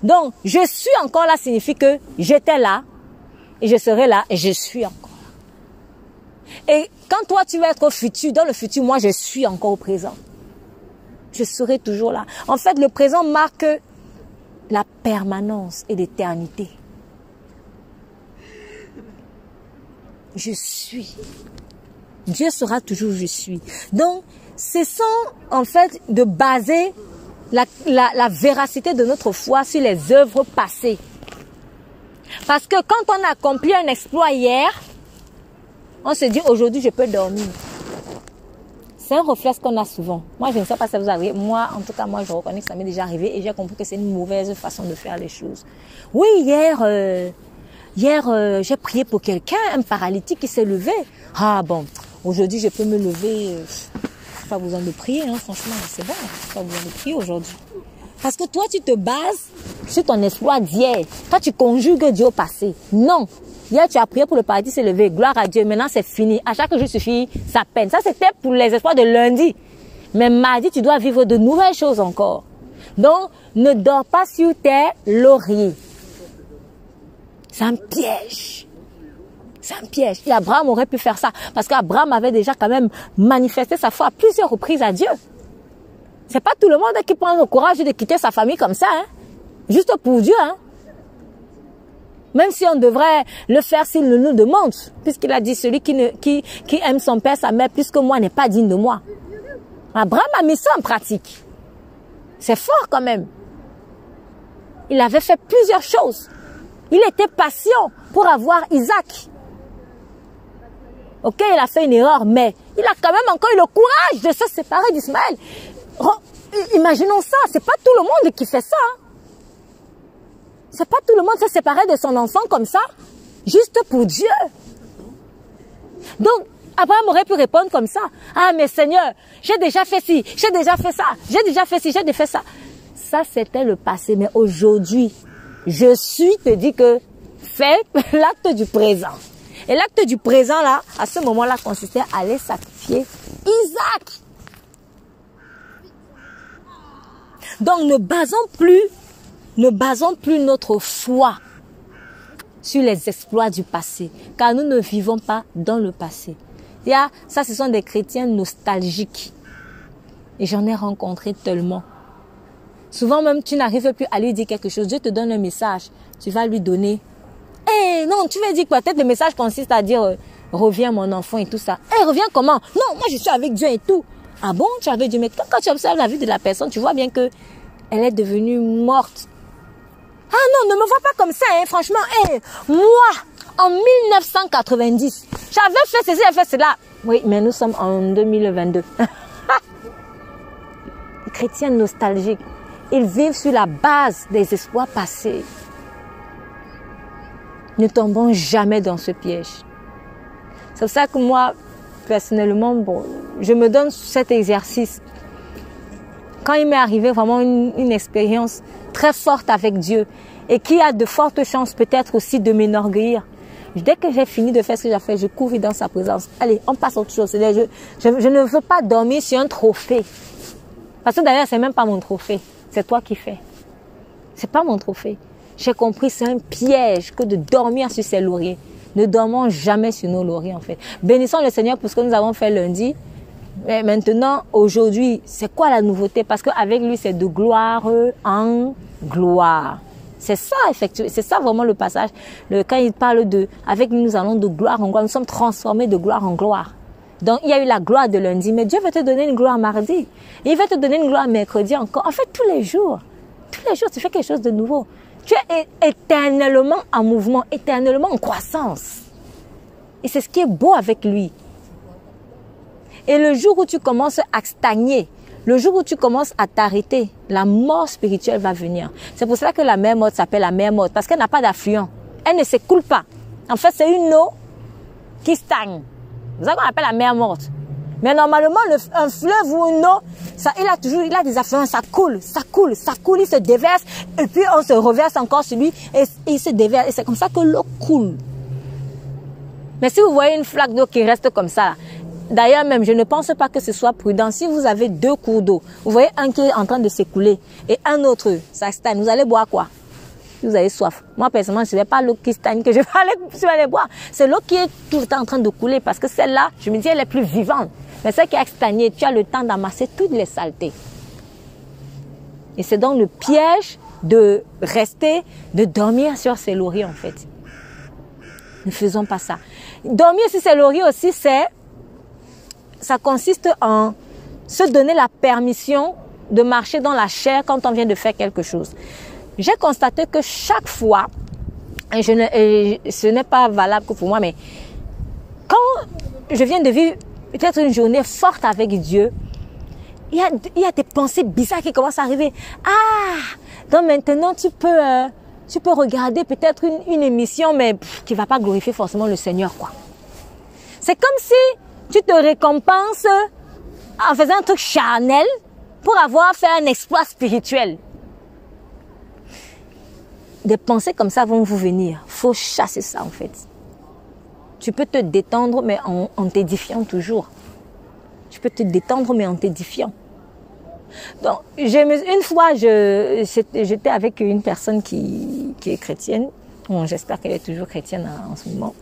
Donc, je suis encore là signifie que j'étais là, et je serai là, et je suis encore là. Et quand toi, tu vas être au futur, dans le futur, moi, je suis encore au présent. Je serai toujours là. En fait, le présent marque la permanence et l'éternité. Je suis. Dieu sera toujours je suis. Donc, cessons en fait de baser la véracité de notre foi sur les œuvres passées. Parce que quand on a accompli un exploit hier, on se dit aujourd'hui je peux dormir. C'est un réflexe qu'on a souvent. Moi, je ne sais pas si ça vous arrive. Moi, en tout cas, moi, je reconnais que ça m'est déjà arrivé et j'ai compris que c'est une mauvaise façon de faire les choses. Oui, hier, j'ai prié pour quelqu'un, un paralytique qui s'est levé. Ah bon, aujourd'hui, je peux me lever. Pas besoin de prier, hein, franchement, c'est bon. Pas besoin de prier aujourd'hui. Parce que toi, tu te bases sur ton espoir d'hier. Toi, tu conjugues Dieu au passé. Non. Hier, tu as prié pour le paradis, c'est levé. Gloire à Dieu. Maintenant, c'est fini. À chaque jour suffit sa peine. Ça, c'était pour les espoirs de lundi. Mais mardi, tu dois vivre de nouvelles choses encore. Donc, ne dors pas sur tes lauriers. C'est un piège. C'est un piège. Et Abraham aurait pu faire ça. Parce qu'Abraham avait déjà quand même manifesté sa foi à plusieurs reprises à Dieu. C'est pas tout le monde qui prend le courage de quitter sa famille comme ça. Hein? Juste pour Dieu. Hein? Même si on devrait le faire s'il nous demande. Puisqu'il a dit, celui qui aime son père, sa mère, plus que moi, n'est pas digne de moi. Abraham a mis ça en pratique. C'est fort quand même. Il avait fait plusieurs choses. Il était patient pour avoir Isaac. Ok, il a fait une erreur, mais il a quand même encore eu le courage de se séparer d'Ismaël. Imaginons ça, c'est pas tout le monde qui fait ça. Hein. C'est pas tout le monde se séparer de son enfant comme ça, juste pour Dieu. Donc, Abraham aurait pu répondre comme ça. Ah, mais Seigneur, j'ai déjà fait ci, j'ai déjà fait ça, j'ai déjà fait ci, j'ai déjà fait ça. Ça, c'était le passé, mais aujourd'hui, je suis, te dit que fais l'acte du présent. Et l'acte du présent, là, à ce moment-là, consistait à aller sacrifier Isaac. Donc, ne basons plus notre foi sur les exploits du passé, car nous ne vivons pas dans le passé. Ça, ce sont des chrétiens nostalgiques. Et j'en ai rencontré tellement. Souvent même, tu n'arrives plus à lui dire quelque chose. Dieu te donne un message. Tu vas lui donner. Non, tu vas dire quoi? Peut-être le message consiste à dire, reviens mon enfant et tout ça. Reviens comment? Non, moi je suis avec Dieu et tout. Ah bon, tu es avec Dieu? Mais quand tu observes la vie de la personne, tu vois bien que elle est devenue morte. Ah non, ne me vois pas comme ça, hein, franchement. Moi, en 1990, j'avais fait ceci, j'avais fait cela. Oui, mais nous sommes en 2022. Les chrétiens nostalgiques, ils vivent sur la base des espoirs passés. Ne tombons jamais dans ce piège. C'est pour ça que moi, personnellement, je me donne cet exercice. Quand il m'est arrivé vraiment une expérience très forte avec Dieu et qui a de fortes chances peut-être aussi de m'enorgueillir, dès que j'ai fini de faire ce que j'ai fait, je cours dans sa présence. Allez, on passe à autre chose. Je ne veux pas dormir sur un trophée. Parce que d'ailleurs, c'est même pas mon trophée. C'est toi qui fais. C'est pas mon trophée. J'ai compris, c'est un piège que de dormir sur ses lauriers. Ne dormons jamais sur nos lauriers, en fait. Bénissons le Seigneur pour ce que nous avons fait lundi. Mais maintenant, aujourd'hui, c'est quoi la nouveauté? Parce qu'avec lui, c'est de gloire en gloire. C'est ça, effectivement. C'est ça vraiment le passage. Quand il parle de, avec lui, nous allons de gloire en gloire. Nous sommes transformés de gloire en gloire. Donc, il y a eu la gloire de lundi, mais Dieu veut te donner une gloire mardi. Et il va te donner une gloire mercredi encore. En fait, tous les jours, tu fais quelque chose de nouveau. Tu es éternellement en mouvement, éternellement en croissance. Et c'est ce qui est beau avec lui. Et le jour où tu commences à stagner, le jour où tu commences à t'arrêter, la mort spirituelle va venir. C'est pour cela que la mer morte s'appelle la mer morte, parce qu'elle n'a pas d'affluent. Elle ne s'écoule pas. En fait, c'est une eau qui stagne. C'est ça qu'on appelle la mer morte. Mais normalement, un fleuve ou une eau, il a des affluents, ça coule, il se déverse, et puis on se reverse encore sur lui, et il se déverse. Et c'est comme ça que l'eau coule. Mais si vous voyez une flaque d'eau qui reste comme ça, d'ailleurs même, je ne pense pas que ce soit prudent. Si vous avez deux cours d'eau, vous voyez un qui est en train de s'écouler, et un autre, ça stagne, vous allez boire quoi? Vous avez soif. Moi, personnellement, ce n'est pas l'eau qui stagne que je vais aller boire. C'est l'eau qui est tout le temps en train de couler, parce que celle-là, je me dis, elle est plus vivante. Mais celle qui a stagné, tu as le temps d'amasser toutes les saletés. Et c'est dans le piège de rester, de dormir sur ses lauriers en fait. Ne faisons pas ça. Dormir sur ses lauriers aussi, ça consiste en se donner la permission de marcher dans la chair quand on vient de faire quelque chose. J'ai constaté que chaque fois, et ce n'est pas valable que pour moi, mais quand je viens de vivre peut-être une journée forte avec Dieu, il y a des pensées bizarres qui commencent à arriver. Donc maintenant tu peux regarder peut-être une émission, mais qui ne va pas glorifier forcément le Seigneur, quoi. C'est comme si tu te récompenses en faisant un truc charnel pour avoir fait un exploit spirituel. Des pensées comme ça vont vous venir. Il faut chasser ça en fait. Tu peux te détendre mais en t'édifiant toujours. Tu peux te détendre mais en t'édifiant. Donc, une fois, j'étais avec une personne qui est chrétienne. Bon, j'espère qu'elle est toujours chrétienne en ce moment.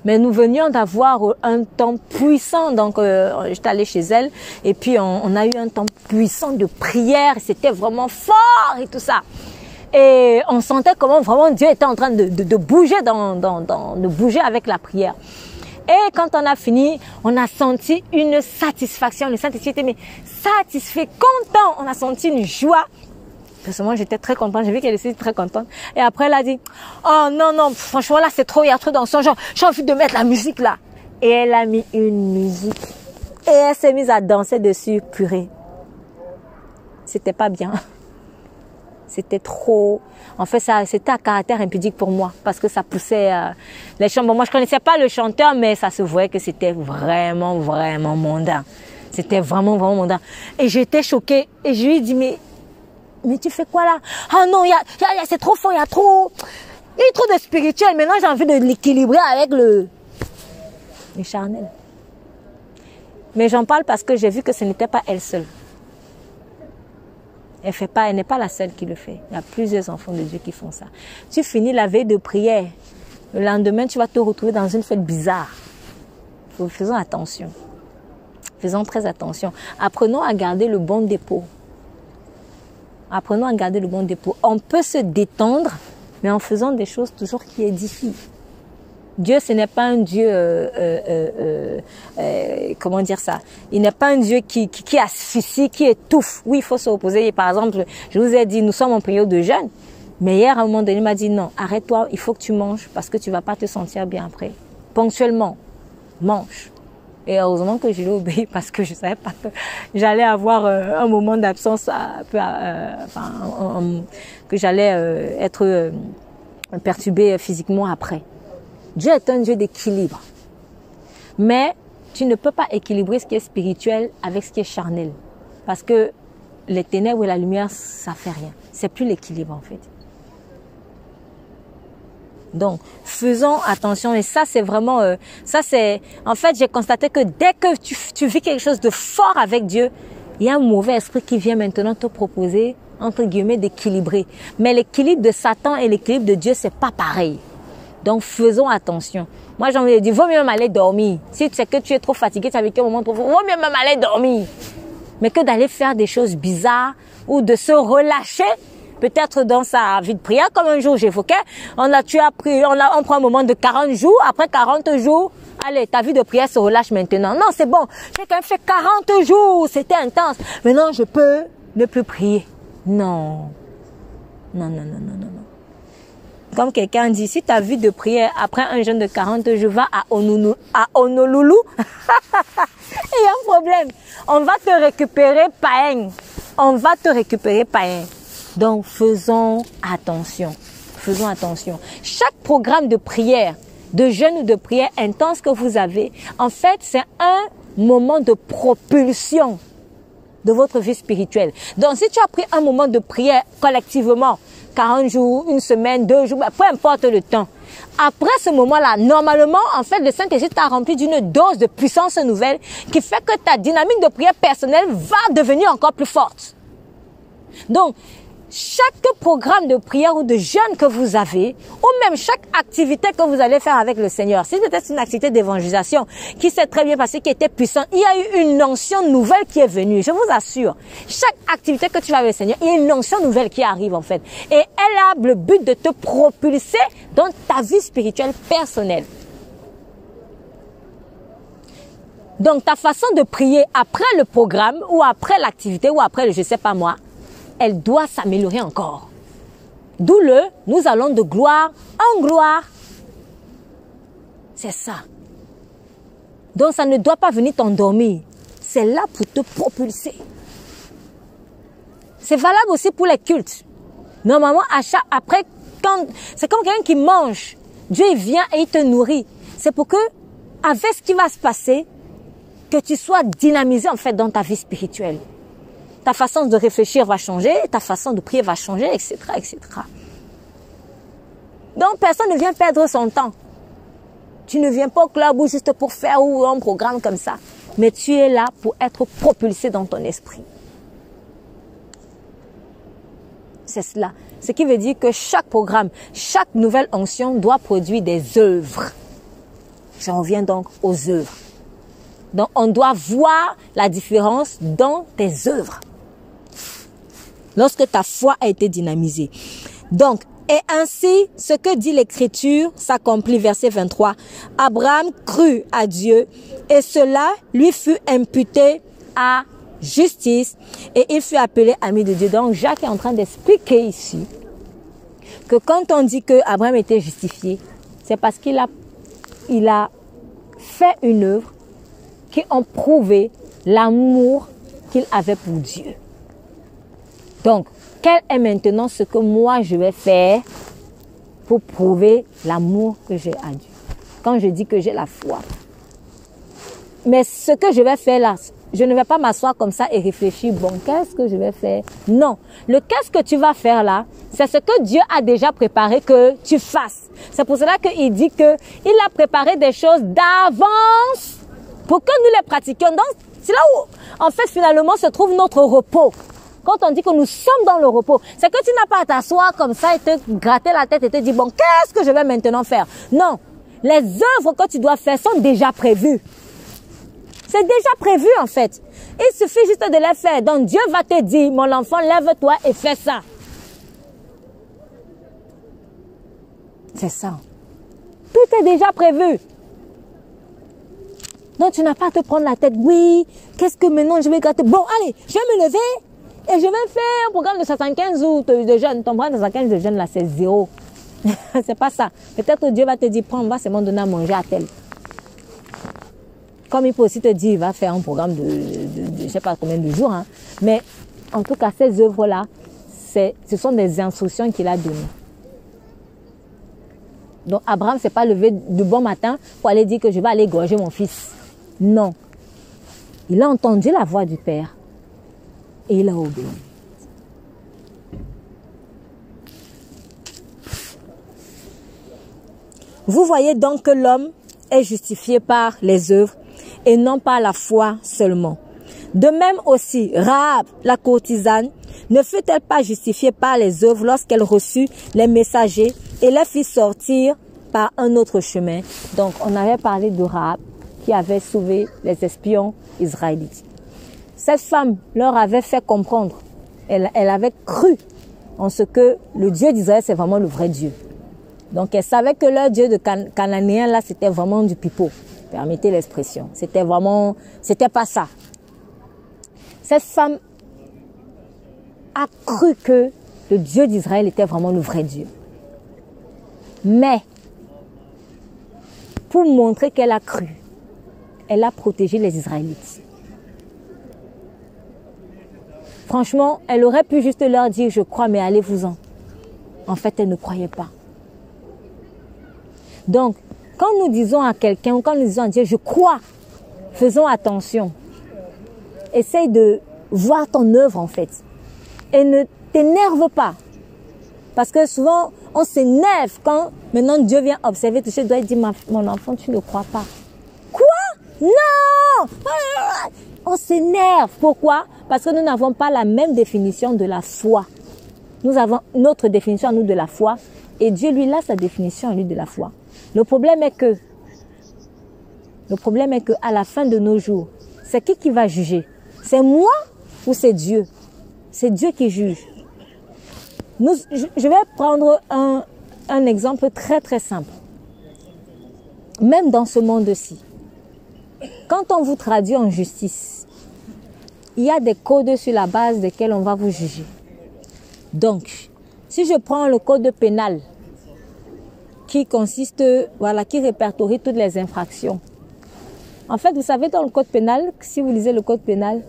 Mais nous venions d'avoir un temps puissant. Donc, j'étais allée chez elle. Et puis, on a eu un temps puissant de prière. C'était vraiment fort et tout ça. Et on sentait comment vraiment Dieu était en train de bouger, de bouger avec la prière. Et quand on a fini, on a senti une satisfaction. Le Saint-Esprit était satisfait, content. On a senti une joie. Personnellement, j'étais très contente. J'ai vu qu'elle était très contente. Et après, elle a dit, oh non, franchement, là, c'est trop, il y a trop dans son genre. J'ai envie de mettre la musique là. Et elle a mis une musique. Et elle s'est mise à danser dessus, purée. C'était pas bien. C'était trop... En fait, c'était à caractère impudique pour moi parce que ça poussait les chants. Bon, moi, je connaissais pas le chanteur, mais ça se voyait que c'était vraiment mondain. C'était vraiment mondain. Et j'étais choquée. Et je lui ai dit, mais tu fais quoi là? Ah non, c'est trop fort, il y a trop de spirituel. Maintenant, j'ai envie de l'équilibrer avec le charnel. Mais j'en parle parce que j'ai vu que ce n'était pas elle seule. Elle n'est pas la seule qui le fait. Il y a plusieurs enfants de Dieu qui font ça. Tu finis la veille de prière. Le lendemain, tu vas te retrouver dans une fête bizarre. Faisons attention. Faisons très attention. Apprenons à garder le bon dépôt. Apprenons à garder le bon dépôt. On peut se détendre, mais en faisant des choses toujours qui édifient. Dieu, ce n'est pas un Dieu, comment dire ça? Il n'est pas un Dieu qui asphyxie, qui étouffe. Oui, il faut se reposer. Par exemple, je vous ai dit, nous sommes en période de jeûne. Mais hier, à un moment donné, il m'a dit, non, arrête-toi, il faut que tu manges parce que tu vas pas te sentir bien après. Ponctuellement, mange. Et heureusement que je l'ai obéi parce que je savais pas que j'allais avoir un moment d'absence, que j'allais être perturbée physiquement après. Dieu est un Dieu d'équilibre. Mais tu ne peux pas équilibrer ce qui est spirituel avec ce qui est charnel. Parce que les ténèbres et la lumière, ça fait rien. C'est plus l'équilibre en fait. Donc, faisons attention. Et ça, c'est vraiment... en fait, j'ai constaté que dès que tu vis quelque chose de fort avec Dieu, il y a un mauvais esprit qui vient maintenant te proposer, entre guillemets, d'équilibrer. Mais l'équilibre de Satan et l'équilibre de Dieu, c'est pas pareil. Donc, faisons attention. Moi, j'ai envie de dire, vaut mieux même aller dormir. Si tu sais que tu es trop fatigué, tu as vécu un moment trop fort, vaut mieux même aller dormir. Mais que d'aller faire des choses bizarres ou de se relâcher, peut-être dans sa vie de prière, comme un jour j'évoquais, on prend un moment de 40 jours, après 40 jours, allez, ta vie de prière se relâche maintenant. Non, c'est bon, j'ai quand même fait 40 jours, c'était intense. Maintenant, je peux ne plus prier. Non. Comme quelqu'un dit, si ta vie de prière après un jeûne de 40 jours va à Honolulu, il y a un problème. On va te récupérer païen. Donc, faisons attention. Chaque programme de prière, de jeûne ou de prière intense que vous avez, en fait, c'est un moment de propulsion de votre vie spirituelle. Donc, si tu as pris un moment de prière collectivement, 40 jours, une semaine, 2 jours, peu importe le temps. Après ce moment-là, normalement, en fait, le Saint-Esprit t'a rempli d'une dose de puissance nouvelle qui fait que ta dynamique de prière personnelle va devenir encore plus forte. Donc, chaque programme de prière ou de jeûne que vous avez, ou vous-même, chaque activité que vous allez faire avec le Seigneur, si c'était une activité d'évangélisation qui s'est très bien passée, qui était puissante, il y a eu une onction nouvelle qui est venue. Je vous assure, chaque activité que tu fais avec le Seigneur, il y a une onction nouvelle qui arrive en fait. Et elle a le but de te propulser dans ta vie spirituelle personnelle. Donc, ta façon de prier après le programme ou après l'activité ou après le je sais pas moi, elle doit s'améliorer encore. D'où nous allons de gloire en gloire. C'est ça. Donc, ça ne doit pas venir t'endormir. C'est là pour te propulser. C'est valable aussi pour les cultes. Normalement, après, c'est comme quelqu'un qui mange. Dieu, il vient et il te nourrit. C'est pour que, avec ce qui va se passer, que tu sois dynamisé en fait dans ta vie spirituelle. Ta façon de réfléchir va changer, ta façon de prier va changer, etc., etc. Donc, personne ne vient perdre son temps. Tu ne viens pas au club ou juste pour faire ou un programme comme ça. Mais tu es là pour être propulsé dans ton esprit. C'est cela. Ce qui veut dire que chaque programme, chaque nouvelle onction doit produire des œuvres. J'en reviens donc aux œuvres. Donc, on doit voir la différence dans tes œuvres. Lorsque ta foi a été dynamisée. Donc, et ainsi, ce que dit l'Écriture s'accomplit, verset 23. Abraham crut à Dieu et cela lui fut imputé à justice et il fut appelé ami de Dieu. Donc, Jacques est en train d'expliquer ici que quand on dit que Abraham était justifié, c'est parce qu'il a fait une œuvre qui ont prouvé l'amour qu'il avait pour Dieu. Donc, quel est maintenant ce que moi je vais faire pour prouver l'amour que j'ai à Dieu? Quand je dis que j'ai la foi. Mais ce que je vais faire là, je ne vais pas m'asseoir comme ça et réfléchir, bon, qu'est-ce que je vais faire? Non, le qu'est-ce que tu vas faire là, c'est ce que Dieu a déjà préparé que tu fasses. C'est pour cela qu'il dit qu'il a préparé des choses d'avance pour que nous les pratiquions. Donc, c'est là où, en fait, finalement, se trouve notre repos. Quand on dit que nous sommes dans le repos, c'est que tu n'as pas à t'asseoir comme ça et te gratter la tête et te dire, bon, qu'est-ce que je vais maintenant faire? Non, les œuvres que tu dois faire sont déjà prévues. C'est déjà prévu en fait. Il suffit juste de les faire. Donc Dieu va te dire, mon enfant, lève-toi et fais ça. C'est ça. Tout est déjà prévu. Donc tu n'as pas à te prendre la tête. Oui, qu'est-ce que maintenant je vais gratter? Bon, allez, je vais me lever et je vais faire un programme de 75 ou de jeûne. Ton programme de 75 de jeûne là, c'est zéro. C'est pas ça. Peut-être que Dieu va te dire, prends, on va seulement donner à manger à tel. Comme il peut aussi te dire, il va faire un programme de je ne sais pas combien de jours. Hein. Mais en tout cas, ces œuvres-là, ce sont des instructions qu'il a données. Donc Abraham ne s'est pas levé du bon matin pour aller dire que je vais aller égorger mon fils. Non. Il a entendu la voix du Père et il a obéi. Vous voyez donc que l'homme est justifié par les œuvres et non par la foi seulement. De même aussi, Rahab, la courtisane, ne fut-elle pas justifiée par les œuvres lorsqu'elle reçut les messagers et les fit sortir par un autre chemin? Donc, on avait parlé de Rahab qui avait sauvé les espions israélites. Cette femme leur avait fait comprendre, elle avait cru en ce que le Dieu d'Israël, c'est vraiment le vrai Dieu. Donc, elle savait que leur Dieu de Cananéen, là, c'était vraiment du pipeau. Permettez l'expression. C'était pas ça. Cette femme a cru que le Dieu d'Israël était vraiment le vrai Dieu. Mais, pour montrer qu'elle a cru, elle a protégé les Israélites. Franchement, elle aurait pu juste leur dire, je crois, mais allez-vous-en. En fait, elle ne croyait pas. Donc, quand nous disons à quelqu'un, ou quand nous disons à Dieu, je crois, faisons attention. Essaye de voir ton œuvre en fait. Et ne t'énerve pas. Parce que souvent, on s'énerve quand maintenant Dieu vient observer tout ça. Il doit dire, mon enfant, tu ne crois pas. Quoi? Non! On s'énerve. Pourquoi? Parce que nous n'avons pas la même définition de la foi. Nous avons notre définition à nous de la foi Et Dieu, lui, a sa définition, lui, de la foi. Le problème est que à la fin de nos jours, c'est qui va juger? C'est moi ou c'est Dieu? C'est Dieu qui juge. Je vais prendre un exemple très très simple. Même dans ce monde-ci, quand on vous traduit en justice, il y a des codes sur la base desquels on va vous juger. Donc, si je prends le code pénal, qui consiste, qui répertorie toutes les infractions. En fait, vous savez, dans le code pénal, si vous lisez le code pénal,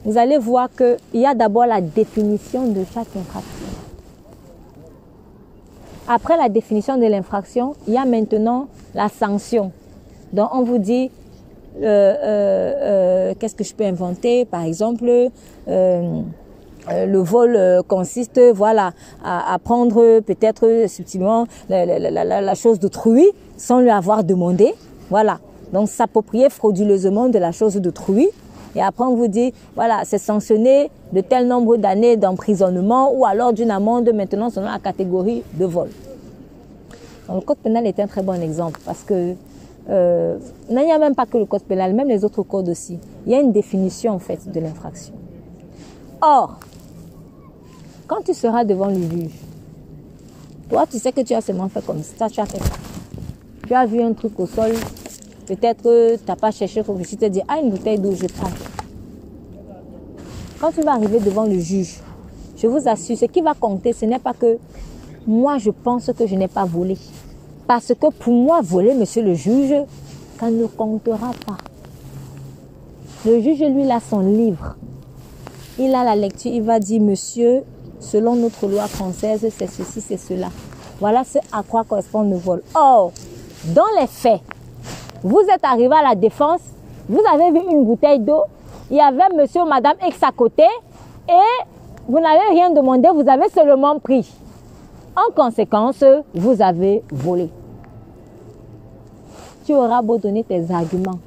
vous allez voir qu'il y a d'abord la définition de chaque infraction. Après la définition de l'infraction, il y a maintenant la sanction. Donc, on vous dit, qu'est-ce que je peux inventer? Par exemple, le vol consiste à prendre peut-être subtilement la chose d'autrui sans lui avoir demandé. Voilà. Donc, s'approprier frauduleusement de la chose d'autrui. Et après, on vous dit, voilà, c'est sanctionné de tel nombre d'années d'emprisonnement ou alors d'une amende maintenant selon la catégorie de vol. Donc, le code pénal est un très bon exemple parce que il n'y a même pas que le code pénal, même les autres codes aussi. Il y a une définition en fait de l'infraction. Or, quand tu seras devant le juge, toi, tu sais que tu as seulement fait comme ça, tu as fait ça. Tu as vu un truc au sol, peut-être que tu n'as pas cherché, tu te dis, une bouteille d'eau, je prends. Quand tu vas arriver devant le juge, je vous assure, ce qui va compter, ce n'est pas que moi, je pense que je n'ai pas volé. Parce que pour moi, voler, monsieur le juge, ça ne comptera pas. Le juge, lui, il a son livre. Il a la lecture, il va dire, monsieur, selon notre loi française, c'est ceci, c'est cela. Voilà ce à quoi correspond le vol. Or, dans les faits, vous êtes arrivé à la défense, vous avez vu une bouteille d'eau, il y avait monsieur ou madame X à côté et vous n'avez rien demandé, vous avez seulement pris. En conséquence, vous avez volé. Tu auras beau donner tes arguments.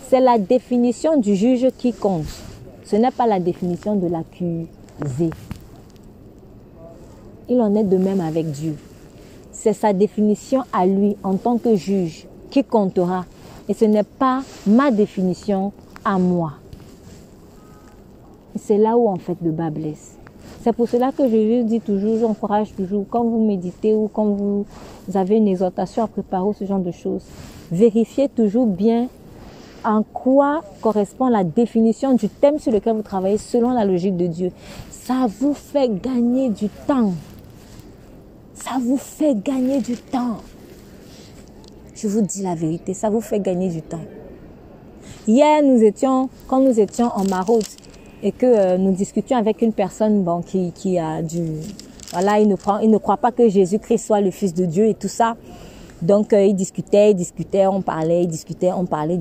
C'est la définition du juge qui compte. Ce n'est pas la définition de l'accusé. Il en est de même avec Dieu. C'est sa définition à lui en tant que juge qui comptera. Et ce n'est pas ma définition à moi. C'est là où en fait le bas blesse. C'est pour cela que je dis toujours, j'encourage toujours, quand vous méditez ou quand vous avez une exhortation à préparer ou ce genre de choses, vérifiez toujours bien en quoi correspond la définition du thème sur lequel vous travaillez selon la logique de Dieu. Ça vous fait gagner du temps. Ça vous fait gagner du temps. Je vous dis la vérité, ça vous fait gagner du temps. Hier, quand nous étions en Maroc et que nous discutions avec une personne qui a il ne croit pas que Jésus-Christ soit le Fils de Dieu et tout ça. Donc, il discutait, on parlait, on parlait.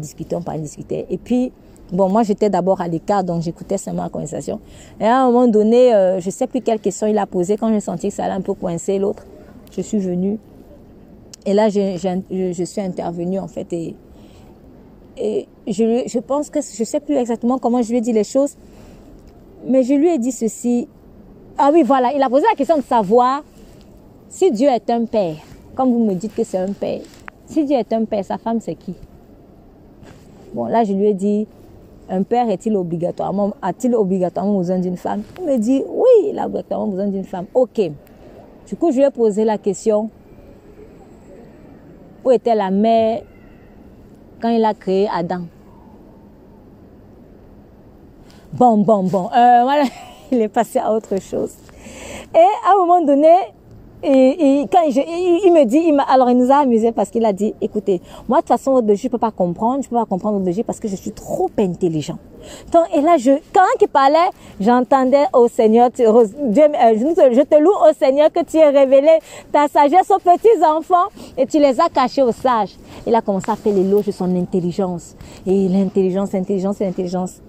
Et puis, moi, j'étais d'abord à l'écart, donc j'écoutais seulement la conversation. Et à un moment donné, je ne sais plus quelle question il a posée. Quand j'ai senti que ça allait un peu coincer l'autre, je suis venue. Et là, je suis intervenue, en fait. Et je pense que, je ne sais plus exactement comment je lui ai dit les choses, mais je lui ai dit ceci. Ah oui, voilà, il a posé la question de savoir si Dieu est un père. Comme vous me dites que c'est un père. Si Dieu est un père, sa femme, c'est qui? Bon, là, je lui ai dit, un père a-t-il obligatoirement besoin d'une femme? Il me dit, oui, il a obligatoirement besoin d'une femme. Ok. Du coup, je lui ai posé la question, où était la mère quand il a créé Adam? Bon. Voilà, il est passé à autre chose. Et à un moment donné, quand il me dit, alors il nous a amusé parce qu'il a dit, écoutez, moi de toute façon votre logique je peux pas comprendre votre logique parce que je suis trop intelligent. Donc et là quand il parlait, j'entendais au Seigneur, Dieu, je te loue au Seigneur que tu aies révélé ta sagesse aux petits enfants et tu les as cachés aux sages. Il a commencé à faire l'éloge de son intelligence et l'intelligence.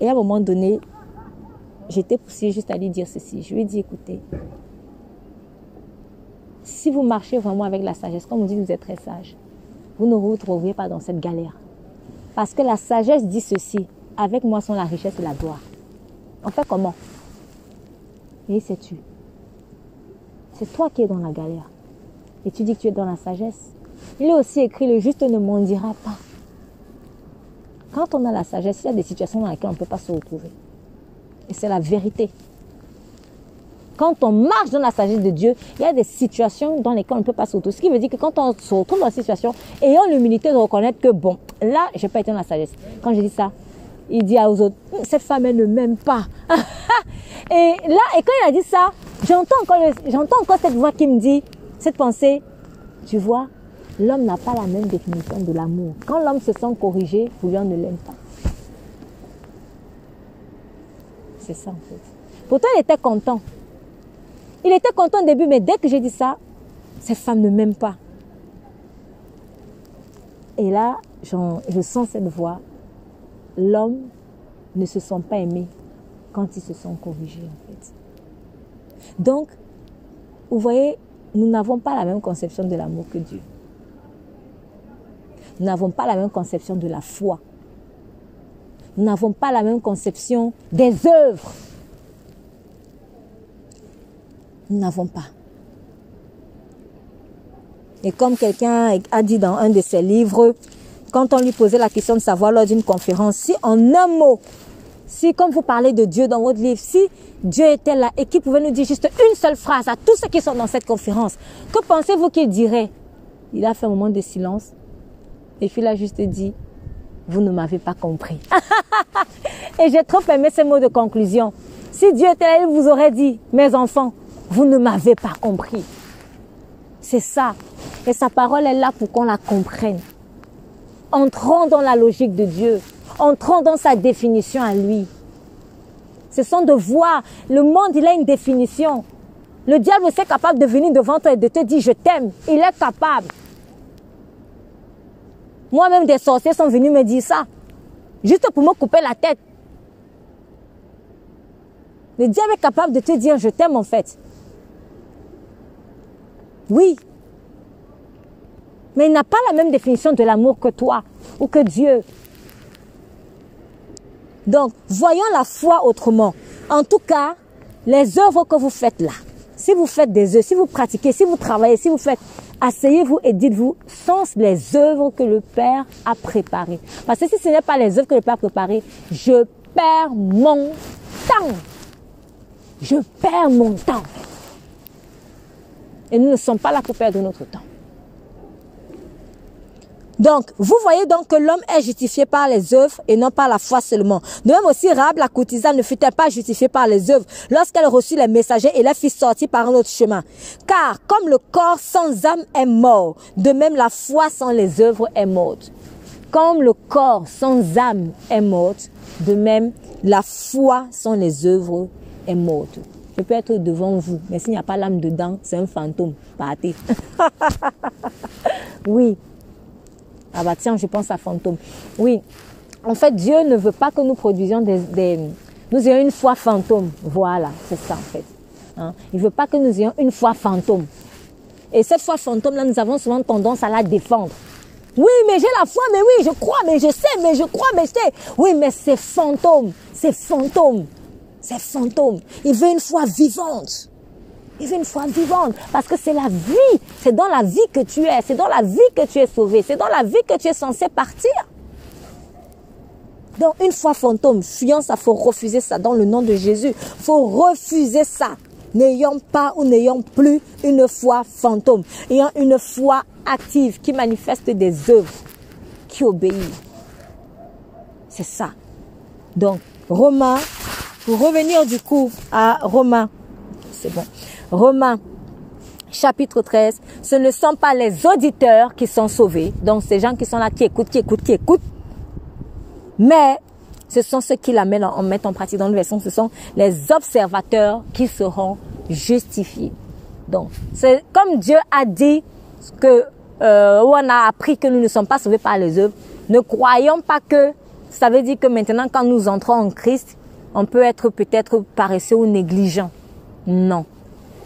Et à un moment donné, j'étais poussée juste à lui dire ceci. Je lui ai dit, écoutez. Si vous marchez vraiment avec la sagesse, comme on dit que vous êtes très sage, vous ne vous trouverez pas dans cette galère. Parce que la sagesse dit ceci, avec moi sont la richesse et la gloire. On fait comment? Et c'est tu. C'est toi qui es dans la galère. Et tu dis que tu es dans la sagesse. Il est aussi écrit, le juste ne mendira pas. Quand on a la sagesse, il y a des situations dans lesquelles on ne peut pas se retrouver. Et c'est la vérité. Quand on marche dans la sagesse de Dieu, il y a des situations dans lesquelles on ne peut pas se retrouver. Ce qui veut dire que quand on se retrouve dans la situation, ayons l'humilité de reconnaître que bon, là, je n'ai pas été dans la sagesse. Quand je dis ça, il dit aux autres, cette femme, elle ne m'aime pas. Et là, et quand il a dit ça, j'entends encore cette voix qui me dit, cette pensée, tu vois, l'homme n'a pas la même définition de l'amour. Quand l'homme se sent corrigé, Julien ne l'aime pas. C'est ça en fait. Pourtant, il était content. Il était content au début, mais dès que j'ai dit ça, cette femme ne m'aime pas. Et là, je sens cette voix. L'homme ne se sent pas aimé quand il se sent corrigé en fait. Donc, vous voyez, nous n'avons pas la même conception de l'amour que Dieu. Nous n'avons pas la même conception de la foi. Nous n'avons pas la même conception des œuvres. Nous n'avons pas. Et comme quelqu'un a dit dans un de ses livres, quand on lui posait la question de savoir lors d'une conférence, si en un mot, si comme vous parlez de Dieu dans votre livre, si Dieu était là et qu'il pouvait nous dire juste une seule phrase à tous ceux qui sont dans cette conférence, que pensez-vous qu'il dirait? Il a fait un moment de silence et puis il a juste dit, vous ne m'avez pas compris. Et j'ai trop aimé ce mot de conclusion. Si Dieu était là, il vous aurait dit, mes enfants, vous ne m'avez pas compris. C'est ça. Et sa parole est là pour qu'on la comprenne. Entrons dans la logique de Dieu. Entrons dans sa définition à lui. Ce sont de voir. Le monde, il a une définition. Le diable est capable de venir devant toi et de te dire, je t'aime. Il est capable. Moi-même, des sorciers sont venus me dire ça. Juste pour me couper la tête. Le diable est capable de te dire, je t'aime en fait. Oui. Mais il n'a pas la même définition de l'amour que toi ou que Dieu. Donc, voyons la foi autrement. En tout cas, les œuvres que vous faites là, si vous faites des œuvres, si vous pratiquez, si vous travaillez, si vous faites, asseyez-vous et dites-vous, sont les œuvres que le Père a préparées. Parce que si ce n'est pas les œuvres que le Père a préparées, je perds mon temps. Je perds mon temps. Et nous ne sommes pas là pour perdre notre temps. Donc, vous voyez donc que l'homme est justifié par les œuvres et non par la foi seulement. De même aussi, Rahab la courtisane ne fut-elle pas justifiée par les œuvres lorsqu'elle reçut les messagers et les fit sortir par un autre chemin. Car comme le corps sans âme est mort, de même la foi sans les œuvres est morte. Comme le corps sans âme est morte, de même la foi sans les œuvres est morte. Je peux être devant vous, mais s'il n'y a pas l'âme dedans, c'est un fantôme. Partez. Oui. Ah bah tiens, je pense à fantôme. Oui. En fait, Dieu ne veut pas que nous produisions nous ayons une foi fantôme. Voilà, c'est ça en fait. Hein? Il ne veut pas que nous ayons une foi fantôme. Et cette foi fantôme-là, nous avons souvent tendance à la défendre. Oui, mais j'ai la foi, mais oui, je crois, mais je sais, mais je crois, mais je sais. Oui, mais c'est fantôme. C'est fantôme. C'est fantôme. Il veut une foi vivante. Il veut une foi vivante. Parce que c'est la vie. C'est dans la vie que tu es. C'est dans la vie que tu es sauvé. C'est dans la vie que tu es censé partir. Donc, une foi fantôme, fuyant ça, il faut refuser ça dans le nom de Jésus. Il faut refuser ça. N'ayons pas ou n'ayons plus une foi fantôme. Ayant une foi active qui manifeste des œuvres, qui obéit. C'est ça. Donc, Romains, pour revenir du coup à Romains, c'est bon. Romains, chapitre 13, ce ne sont pas les auditeurs qui sont sauvés, donc ces gens qui sont là, qui écoutent, mais ce sont ceux qui la mettent en pratique. Dans le verset, ce sont les observateurs qui seront justifiés. Donc, c'est comme Dieu a dit que, on a appris que nous ne sommes pas sauvés par les œuvres. Ne croyons pas que ça veut dire que maintenant, quand nous entrons en Christ, on peut être peut-être paresseux ou négligent. Non.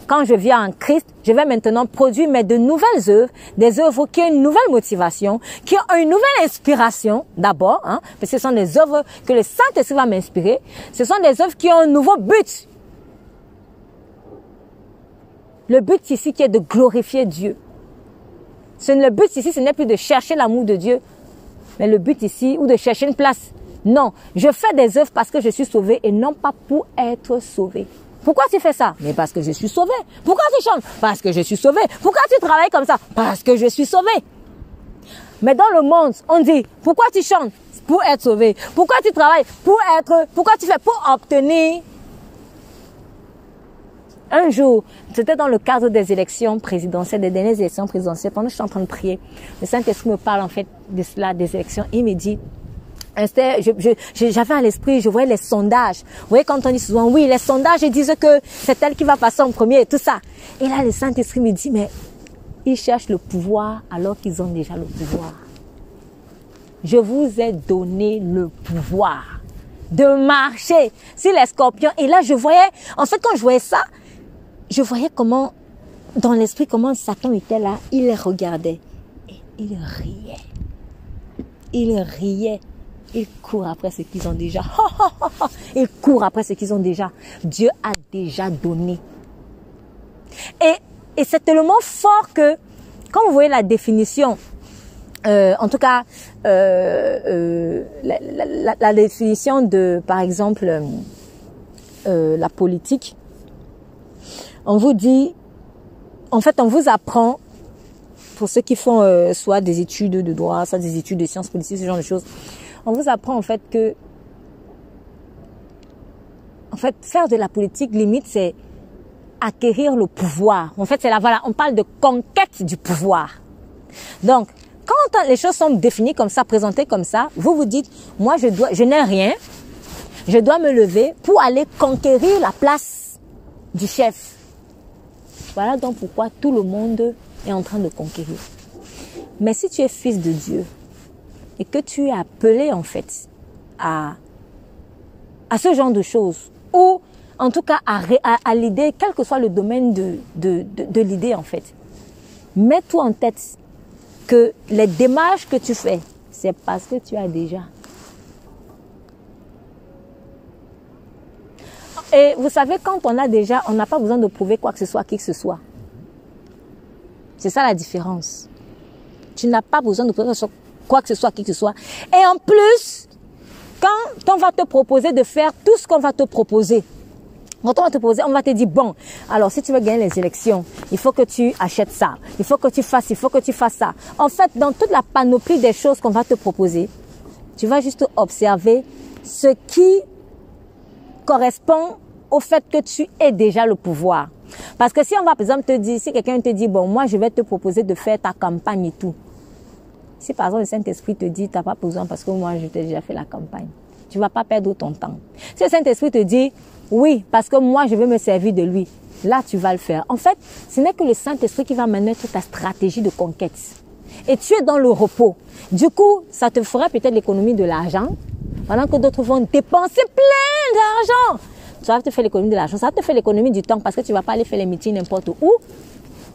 Quand je viens en Christ, je vais maintenant produire de nouvelles œuvres, des œuvres qui ont une nouvelle motivation, qui ont une nouvelle inspiration d'abord, hein, parce que ce sont des œuvres que le Saint-Esprit va m'inspirer. Ce sont des œuvres qui ont un nouveau but. Le but ici qui est de glorifier Dieu. Le but ici, ce n'est plus de chercher l'amour de Dieu, mais le but ici, ou de chercher une place. Non, je fais des œuvres parce que je suis sauvé et non pas pour être sauvé. Pourquoi tu fais ça? Mais parce que je suis sauvé. Pourquoi tu chantes? Parce que je suis sauvé. Pourquoi tu travailles comme ça? Parce que je suis sauvé. Mais dans le monde, on dit, pourquoi tu chantes? Pour être sauvé. Pourquoi tu travailles? Pourquoi tu fais? Pour obtenir. Un jour, c'était dans le cadre des élections présidentielles, des dernières élections présidentielles, pendant que je suis en train de prier, le Saint-Esprit me parle en fait de cela, des élections. Il me dit, j'avais à l'esprit, je voyais les sondages. Vous voyez, quand on dit souvent, oui, les sondages, ils disent que c'est elle qui va passer en premier et tout ça. Et là, le Saint-Esprit me dit, mais ils cherchent le pouvoir alors qu'ils ont déjà le pouvoir. Je vous ai donné le pouvoir de marcher sur les scorpions. Et là, je voyais, en fait, quand je voyais ça, je voyais comment, dans l'esprit, comment Satan était là. Il les regardait et il riait. Il riait. Ils courent après ce qu'ils ont déjà. Ils courent après ce qu'ils ont déjà. Dieu a déjà donné. Et c'est tellement fort que, quand vous voyez la définition, en tout cas, la définition de, par exemple, la politique, on vous dit, en fait, on vous apprend, pour ceux qui font soit des études de droit, soit des études de sciences politiques, ce genre de choses, on vous apprend en fait que, en fait, faire de la politique, limite, c'est acquérir le pouvoir. En fait, c'est là, voilà, on parle de conquête du pouvoir. Donc, quand les choses sont définies comme ça, présentées comme ça, vous vous dites, moi, je n'ai rien, je dois me lever pour aller conquérir la place du chef. Voilà donc pourquoi tout le monde est en train de conquérir. Mais si tu es fils de Dieu, et que tu es appelé en fait à ce genre de choses, ou en tout cas à l'idée, quel que soit le domaine de l'idée en fait, mets-toi en tête que les démarches que tu fais, c'est parce que tu as déjà. Et vous savez, quand on a déjà, on n'a pas besoin de prouver quoi que ce soit à qui que ce soit. C'est ça la différence. Tu n'as pas besoin de prouver quoi que ce soit à qui que ce soit. Et en plus, quand on va te proposer de faire tout ce qu'on va te proposer, quand on va te proposer, on va te dire, bon, alors si tu veux gagner les élections, il faut que tu achètes ça, il faut que tu fasses ça. En fait, dans toute la panoplie des choses qu'on va te proposer, tu vas juste observer ce qui correspond au fait que tu aies déjà le pouvoir. Parce que si on va, par exemple, te dire, si quelqu'un te dit, bon, moi, je vais te proposer de faire ta campagne et tout. Si, par exemple, le Saint-Esprit te dit, tu n'as pas besoin parce que moi, je t'ai déjà fait la campagne. Tu ne vas pas perdre ton temps. Si le Saint-Esprit te dit, oui, parce que moi, je veux me servir de lui, là, tu vas le faire. En fait, ce n'est que le Saint-Esprit qui va mener toute ta stratégie de conquête. Et tu es dans le repos. Du coup, ça te fera peut-être l'économie de l'argent, pendant que d'autres vont dépenser plein d'argent. Ça va te faire l'économie de l'argent, ça va te faire l'économie du temps parce que tu ne vas pas aller faire les meetings n'importe où.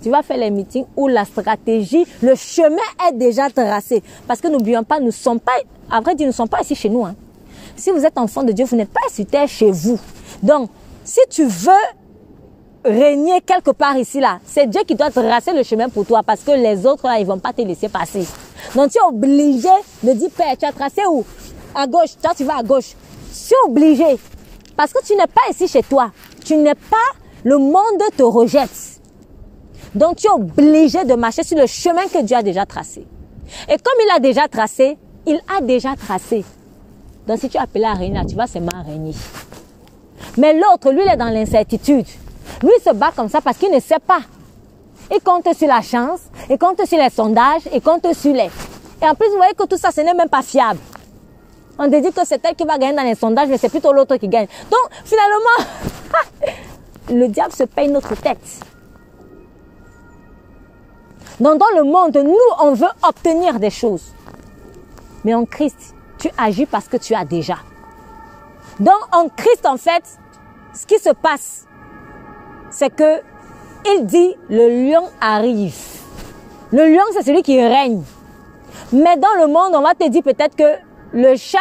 Tu vas faire les meetings où la stratégie, le chemin est déjà tracé. Parce que n'oublions pas, nous ne sommes pas, à vrai dire, nous ne sommes pas ici chez nous. Hein. Si vous êtes enfant de Dieu, vous n'êtes pas ici chez vous. Donc, si tu veux régner quelque part ici, là, c'est Dieu qui doit tracer le chemin pour toi parce que les autres, là, ils ne vont pas te laisser passer. Donc, tu es obligé de dire, Père, tu as tracé où? À gauche, toi, tu vas à gauche. Tu es obligé. Parce que tu n'es pas ici chez toi. Tu n'es pas, le monde te rejette. Donc, tu es obligé de marcher sur le chemin que Dieu a déjà tracé. Et comme il a déjà tracé, il a déjà tracé. Donc, si tu es appelé à régner, tu vas seulement régner. Mais l'autre, lui, il est dans l'incertitude. Lui, il se bat comme ça parce qu'il ne sait pas. Il compte sur la chance, il compte sur les sondages, il compte sur les... Et en plus, vous voyez que tout ça, ce n'est même pas fiable. On te dit que c'est elle qui va gagner dans les sondages, mais c'est plutôt l'autre qui gagne. Donc, finalement, le diable se paye notre tête. Donc, dans le monde, nous, on veut obtenir des choses. Mais en Christ, tu agis parce que tu as déjà. Donc, en Christ, en fait, ce qui se passe, c'est que il dit, le lion arrive. Le lion, c'est celui qui règne. Mais dans le monde, on va te dire peut-être que le chat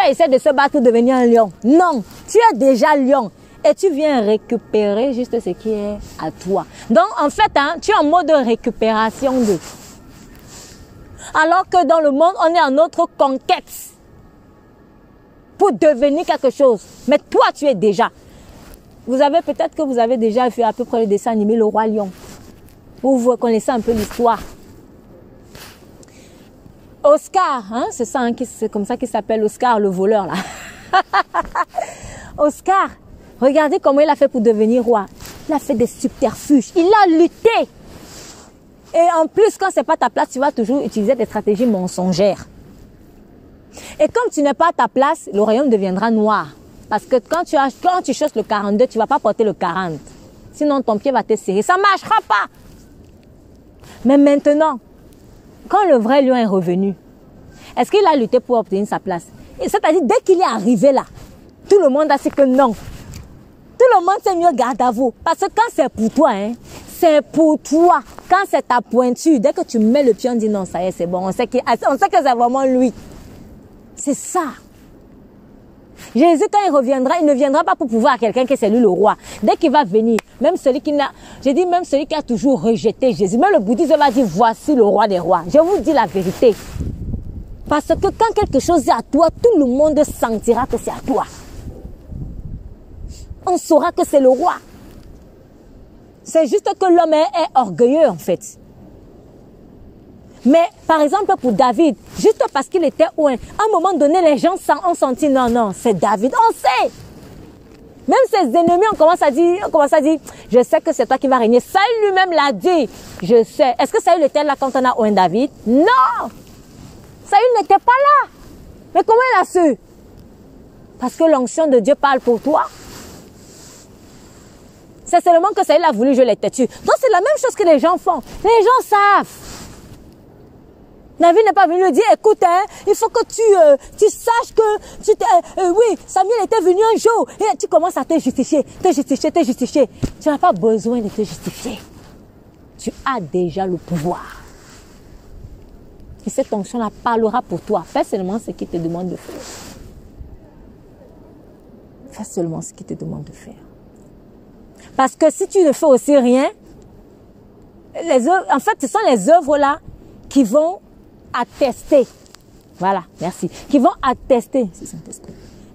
essaie de se battre pour devenir un lion. Non, tu es déjà lion. Et tu viens récupérer juste ce qui est à toi. Donc, en fait, hein, tu es en mode récupération de Alors que dans le monde, on est en autre conquête. Pour devenir quelque chose. Mais toi, tu es déjà. Peut-être que vous avez déjà vu à peu près le dessin animé Le Roi Lion. Vous connaissez un peu l'histoire. Oscar, hein, c'est ça, hein, c'est comme ça qu'il s'appelle Oscar, le voleur là. Oscar, regardez comment il a fait pour devenir roi. Il a fait des subterfuges. Il a lutté. Et en plus, quand c'est pas ta place, tu vas toujours utiliser des stratégies mensongères. Et comme tu n'es pas à ta place, le royaume deviendra noir. Parce que quand tu cherches le 42, tu vas pas porter le 40. Sinon, ton pied va te serrer. Ça marchera pas. Mais maintenant, quand le vrai lion est revenu, est-ce qu'il a lutté pour obtenir sa place? C'est-à-dire, dès qu'il est arrivé là, tout le monde a dit que non. Tout le monde s'est mis au garde à vous. Parce que quand c'est pour toi, hein, c'est pour toi. Quand c'est ta pointure, dès que tu mets le pied, on dit non, ça y est, c'est bon. On sait que c'est vraiment lui. C'est ça. Jésus, quand il reviendra, il ne viendra pas pour pouvoir à quelqu'un que c'est lui le roi. Dès qu'il va venir, même celui qui a toujours rejeté Jésus, même le bouddhisme va dire voici le roi des rois. Je vous dis la vérité. Parce que quand quelque chose est à toi, tout le monde sentira que c'est à toi. On saura que c'est le roi. C'est juste que l'homme est orgueilleux en fait. Mais par exemple pour David, juste parce qu'il était loin, à un moment donné les gens ont senti non, c'est David, on sait. Même ses ennemis ont commencé à dire, je sais que c'est toi qui vas régner. Saül lui-même l'a dit, je sais. Est-ce que Saül était là quand on a oint David? Non! Saül n'était pas là. Mais comment il a su? Parce que l'onction de Dieu parle pour toi. C'est seulement que Saül a voulu, je l'ai têtu. Donc c'est la même chose que les gens font. Les gens savent. David n'est pas venu lui dire, écoute, hein, il faut que tu saches que oui, Samuel était venu un jour et tu commences à te justifier. Tu n'as pas besoin de te justifier. Tu as déjà le pouvoir. Et cette onction-là parlera pour toi. Fais seulement ce qu'il te demande de faire. Fais seulement ce qu'il te demande de faire. Parce que si tu ne fais aussi rien, en fait, ce sont les œuvres-là qui vont attester. Voilà, merci. Qui vont attester.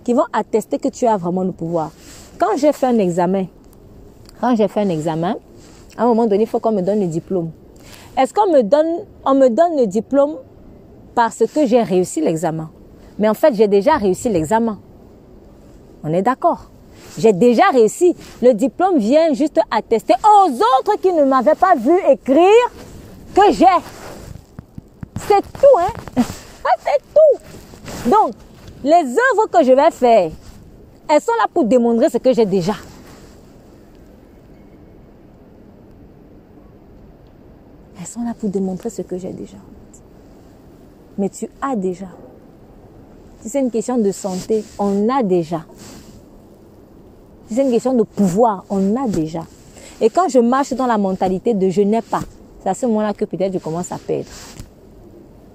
Qui vont attester que tu as vraiment le pouvoir. Quand j'ai fait un examen, à un moment donné, il faut qu'on me donne le diplôme. Est-ce qu'on me donne le diplôme parce que j'ai réussi l'examen? Mais en fait, j'ai déjà réussi l'examen. On est d'accord? J'ai déjà réussi. Le diplôme vient juste attester aux autres qui ne m'avaient pas vu écrire que j'ai. C'est tout, hein? C'est tout. Donc, les œuvres que je vais faire, elles sont là pour démontrer ce que j'ai déjà. Elles sont là pour démontrer ce que j'ai déjà. Mais tu as déjà. Si c'est une question de santé, on a déjà. Si c'est une question de pouvoir, on a déjà. Et quand je marche dans la mentalité de je n'ai pas, c'est à ce moment-là que peut-être je commence à perdre.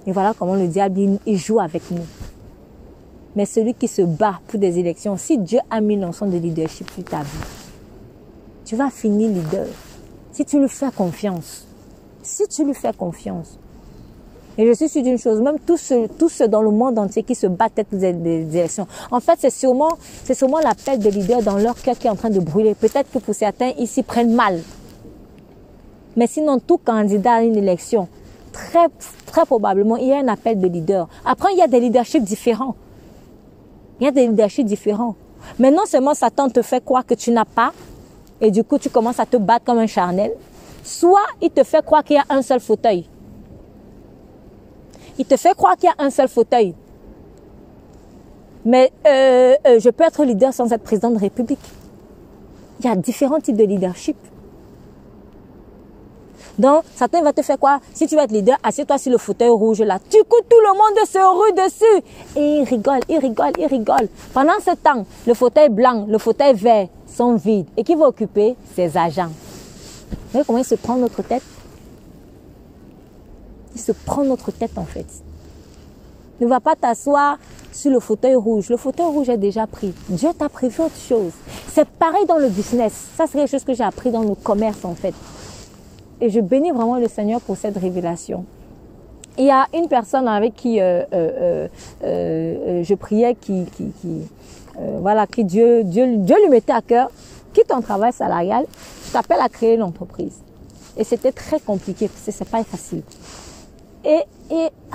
Et voilà comment le diable, il joue avec nous. Mais celui qui se bat pour des élections, si Dieu a mis l'onction de leadership sur ta vie, tu vas finir leader. Si tu lui fais confiance. Si tu lui fais confiance. Et je suis sûre d'une chose, même tous ceux dans le monde entier qui se battent pour des élections. En fait, c'est sûrement l'appel de leader dans leur cœur qui est en train de brûler. Peut-être que pour certains, ils s'y prennent mal. Mais sinon, tout candidat à une élection, très probablement, il y a un appel de leader. Après, il y a des leaderships différents. Mais non seulement Satan te fait croire que tu n'as pas, et du coup, tu commences à te battre comme un charnel, soit il te fait croire qu'il y a un seul fauteuil. Mais je peux être leader sans être président de République. Il y a différents types de leadership. Donc, Satan va te faire quoi? Si tu veux être leader, assieds-toi sur le fauteuil rouge là. Du coup, tout le monde se rue dessus. Et il rigole. Pendant ce temps, le fauteuil blanc, le fauteuil vert sont vides. Et qui va occuper? Ses agents. Vous voyez comment il se prend notre tête? Il se prend notre tête en fait. Ne va pas t'asseoir sur le fauteuil rouge. Le fauteuil rouge est déjà pris. Dieu t'a prévu autre chose. C'est pareil dans le business. Ça, c'est quelque chose que j'ai appris dans le commerce en fait. Et je bénis vraiment le Seigneur pour cette révélation. il y a une personne avec qui je priais voilà, qui Dieu lui mettait à cœur, quitte ton travail salarial, je t'appelle à créer une entreprise. Et c'était très compliqué, parce que c'est pas facile. Et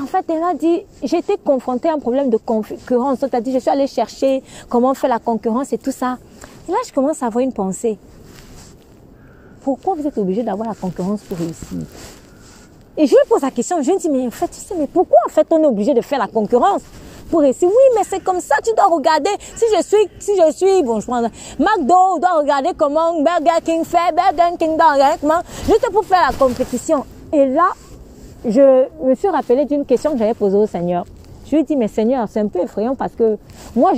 en fait, elle a dit, j'ai été confrontée à un problème de concurrence. Donc, elle a dit, je suis allée chercher comment faire la concurrence et tout ça. Et là, je commence à avoir une pensée. Pourquoi vous êtes obligé d'avoir la concurrence pour réussir? Et je lui pose la question, je lui dis, mais en fait, tu sais, mais pourquoi en fait on est obligé de faire la concurrence pour réussir? Oui, mais c'est comme ça, tu dois regarder. Si je suis, bon, je prends McDo, on doit regarder comment Burger King fait, Burger King comment, juste pour faire la compétition. Et là, je me suis rappelé d'une question que j'avais posée au Seigneur. Je lui ai dit, mais Seigneur, c'est un peu effrayant parce que moi,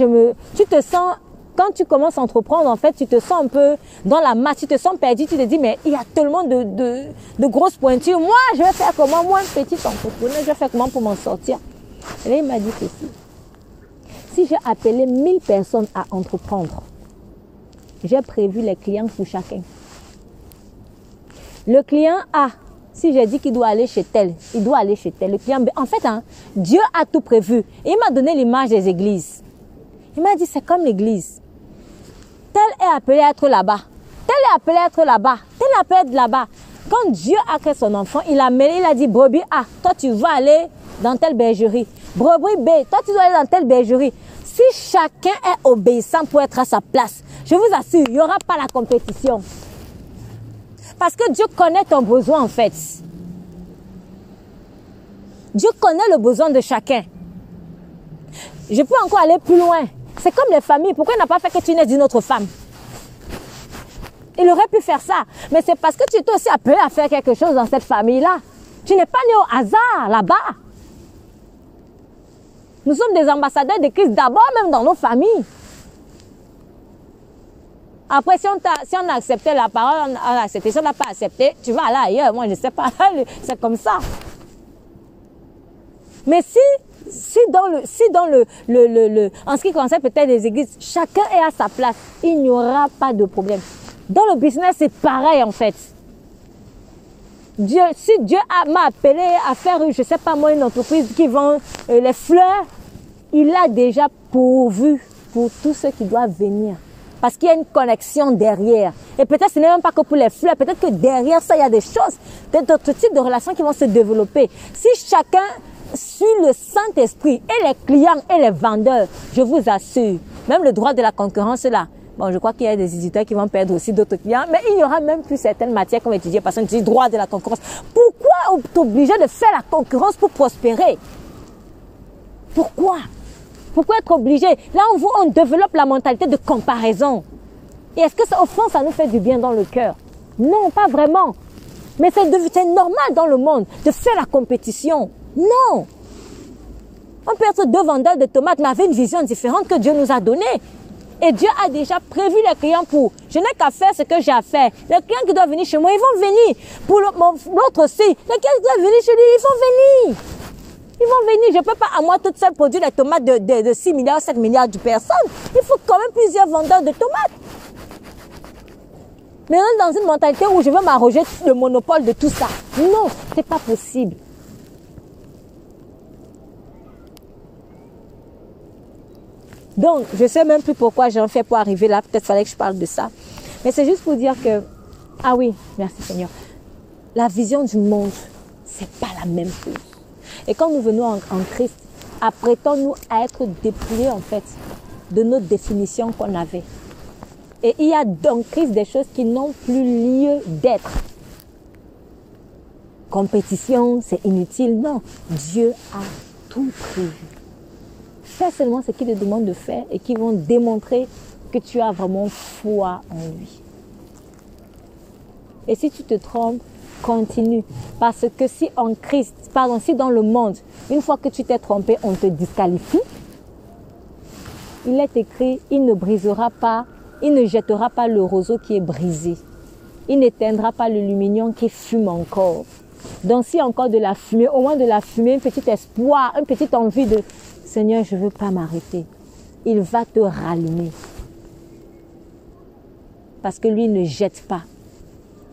tu te sens, quand tu commences à entreprendre, en fait, tu te sens un peu dans la masse, tu te sens perdu, tu te dis, mais il y a tellement de grosses pointures. Moi, je vais faire comment? Moi, un petit entrepreneur, je vais faire comment pour m'en sortir? Et là, il m'a dit ceci. Si j'ai appelé 1000 personnes à entreprendre, j'ai prévu les clients pour chacun. Le client A, si j'ai dit qu'il doit aller chez tel, il doit aller chez tel. Le client B, en fait, Dieu a tout prévu. Et il m'a donné l'image des églises. Il m'a dit, c'est comme l'église. Tel est appelé à être là-bas. Tel est appelé à être là-bas. Tel est appelé à être là-bas. Quand Dieu a créé son enfant, il a dit, brebis A, toi tu vas aller dans telle bergerie. Brebis B, toi tu dois aller dans telle bergerie. Si chacun est obéissant pour être à sa place, je vous assure, il n'y aura pas la compétition. Parce que Dieu connaît ton besoin en fait. Dieu connaît le besoin de chacun. Je peux encore aller plus loin. C'est comme les familles. Pourquoi il n'a pas fait que tu naises d'une autre femme? Il aurait pu faire ça. Mais c'est parce que tu es aussi appelé à faire quelque chose dans cette famille-là. Tu n'es pas né au hasard là-bas. Nous sommes des ambassadeurs de Christ d'abord, même dans nos familles. Après, si on a accepté la parole, on a accepté. Si on n'a pas accepté, tu vas aller ailleurs. Moi, je ne sais pas. C'est comme ça. Mais si en ce qui concerne peut-être les églises, chacun est à sa place, il n'y aura pas de problème. Dans le business, c'est pareil en fait. Si Dieu m'a appelé à faire, je ne sais pas moi, une entreprise qui vend les fleurs, il a déjà pourvu pour tous ceux qui doivent venir. Parce qu'il y a une connexion derrière. Et peut-être ce n'est même pas que pour les fleurs, peut-être que derrière ça, il y a des choses, d'autres types de relations qui vont se développer. Si chacun suit le Saint-Esprit et les clients et les vendeurs, je vous assure, même le droit de la concurrence là, bon, je crois qu'il y a des éditeurs qui vont perdre aussi d'autres clients, mais il n'y aura même plus certaines matières qu'on va étudier parce qu'on dit droit de la concurrence. Pourquoi t'obliger de faire la concurrence pour prospérer? Pourquoi? Pourquoi être obligé? Là, on développe la mentalité de comparaison. Et est-ce que au fond, ça nous fait du bien dans le cœur? Non, pas vraiment. Mais c'est normal dans le monde de faire la compétition. Non. On peut être deux vendeurs de tomates, mais avec une vision différente que Dieu nous a donnée. Et Dieu a déjà prévu les clients pour. Je n'ai qu'à faire ce que j'ai à faire. Les clients qui doivent venir chez moi, ils vont venir. Pour l'autre aussi, les clients qui doivent venir chez lui, ils vont venir. Ils vont venir. Je ne peux pas à moi toute seule produire les tomates de 6 milliards, 7 milliards de personnes. Il faut quand même plusieurs vendeurs de tomates. Mais on est dans une mentalité où je veux m'arroger le monopole de tout ça. Non, ce n'est pas possible. Donc, je ne sais même plus pourquoi j'en fais pour arriver là. Peut-être fallait que je parle de ça. Mais c'est juste pour dire que... Ah oui, merci Seigneur. La vision du monde, ce n'est pas la même chose. Et quand nous venons en Christ, apprêtons-nous à être dépouillés en fait de notre définition qu'on avait. Et il y a dans Christ des choses qui n'ont plus lieu d'être. Compétition, c'est inutile. Non, Dieu a tout prévu. Fais seulement ce qu'il te demande de faire et qui vont démontrer que tu as vraiment foi en lui. Et si tu te trompes, continue. Parce que si si dans le monde, une fois que tu t'es trompé, on te disqualifie, il est écrit, il ne brisera pas, il ne jettera pas le roseau qui est brisé. Il n'éteindra pas l'aluminium qui fume encore. Donc s'il y a encore de la fumée, au moins de la fumée, un petit espoir, une petite envie de Seigneur, je ne veux pas m'arrêter. Il va te rallumer. Parce que lui ne jette pas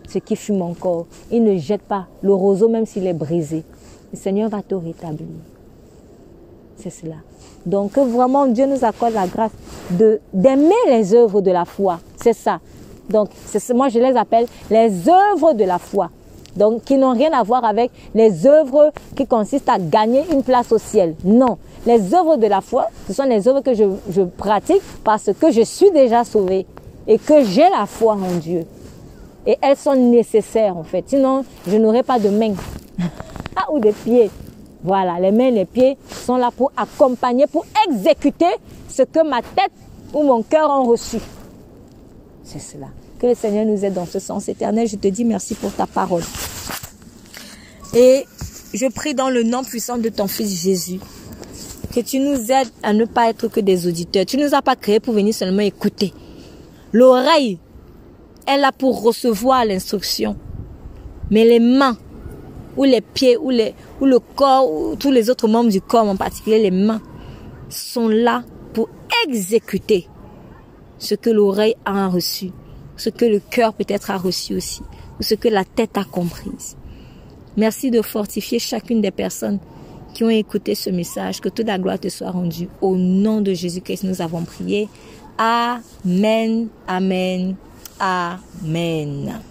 ce qui fume encore. Il ne jette pas le roseau même s'il est brisé. le Seigneur va te rétablir. C'est cela. Donc, vraiment, Dieu nous accorde la grâce d'aimer les œuvres de la foi. C'est ça. Donc, moi, je les appelle les œuvres de la foi. Donc, qui n'ont rien à voir avec les œuvres qui consistent à gagner une place au ciel. Non. Les œuvres de la foi, ce sont les œuvres que je pratique parce que je suis déjà sauvé et que j'ai la foi en Dieu. Et elles sont nécessaires, en fait. Sinon, je n'aurai pas de mains ou de pieds. Voilà, les mains et les pieds sont là pour accompagner, pour exécuter ce que ma tête ou mon cœur ont reçu. C'est cela. Que le Seigneur nous aide dans ce sens. Éternel, je te dis merci pour ta parole. Et je prie dans le nom puissant de ton Fils Jésus, que tu nous aides à ne pas être que des auditeurs. Tu ne nous as pas créés pour venir seulement écouter. L'oreille est là pour recevoir l'instruction. Mais les mains, ou les pieds, ou le corps, ou tous les autres membres du corps, en particulier les mains, sont là pour exécuter ce que l'oreille a reçu, ce que le cœur peut-être a reçu aussi, ou ce que la tête a compris. Merci de fortifier chacune des personnes qui ont écouté ce message. Que toute la gloire te soit rendue. Au nom de Jésus-Christ, nous avons prié. Amen, amen, amen.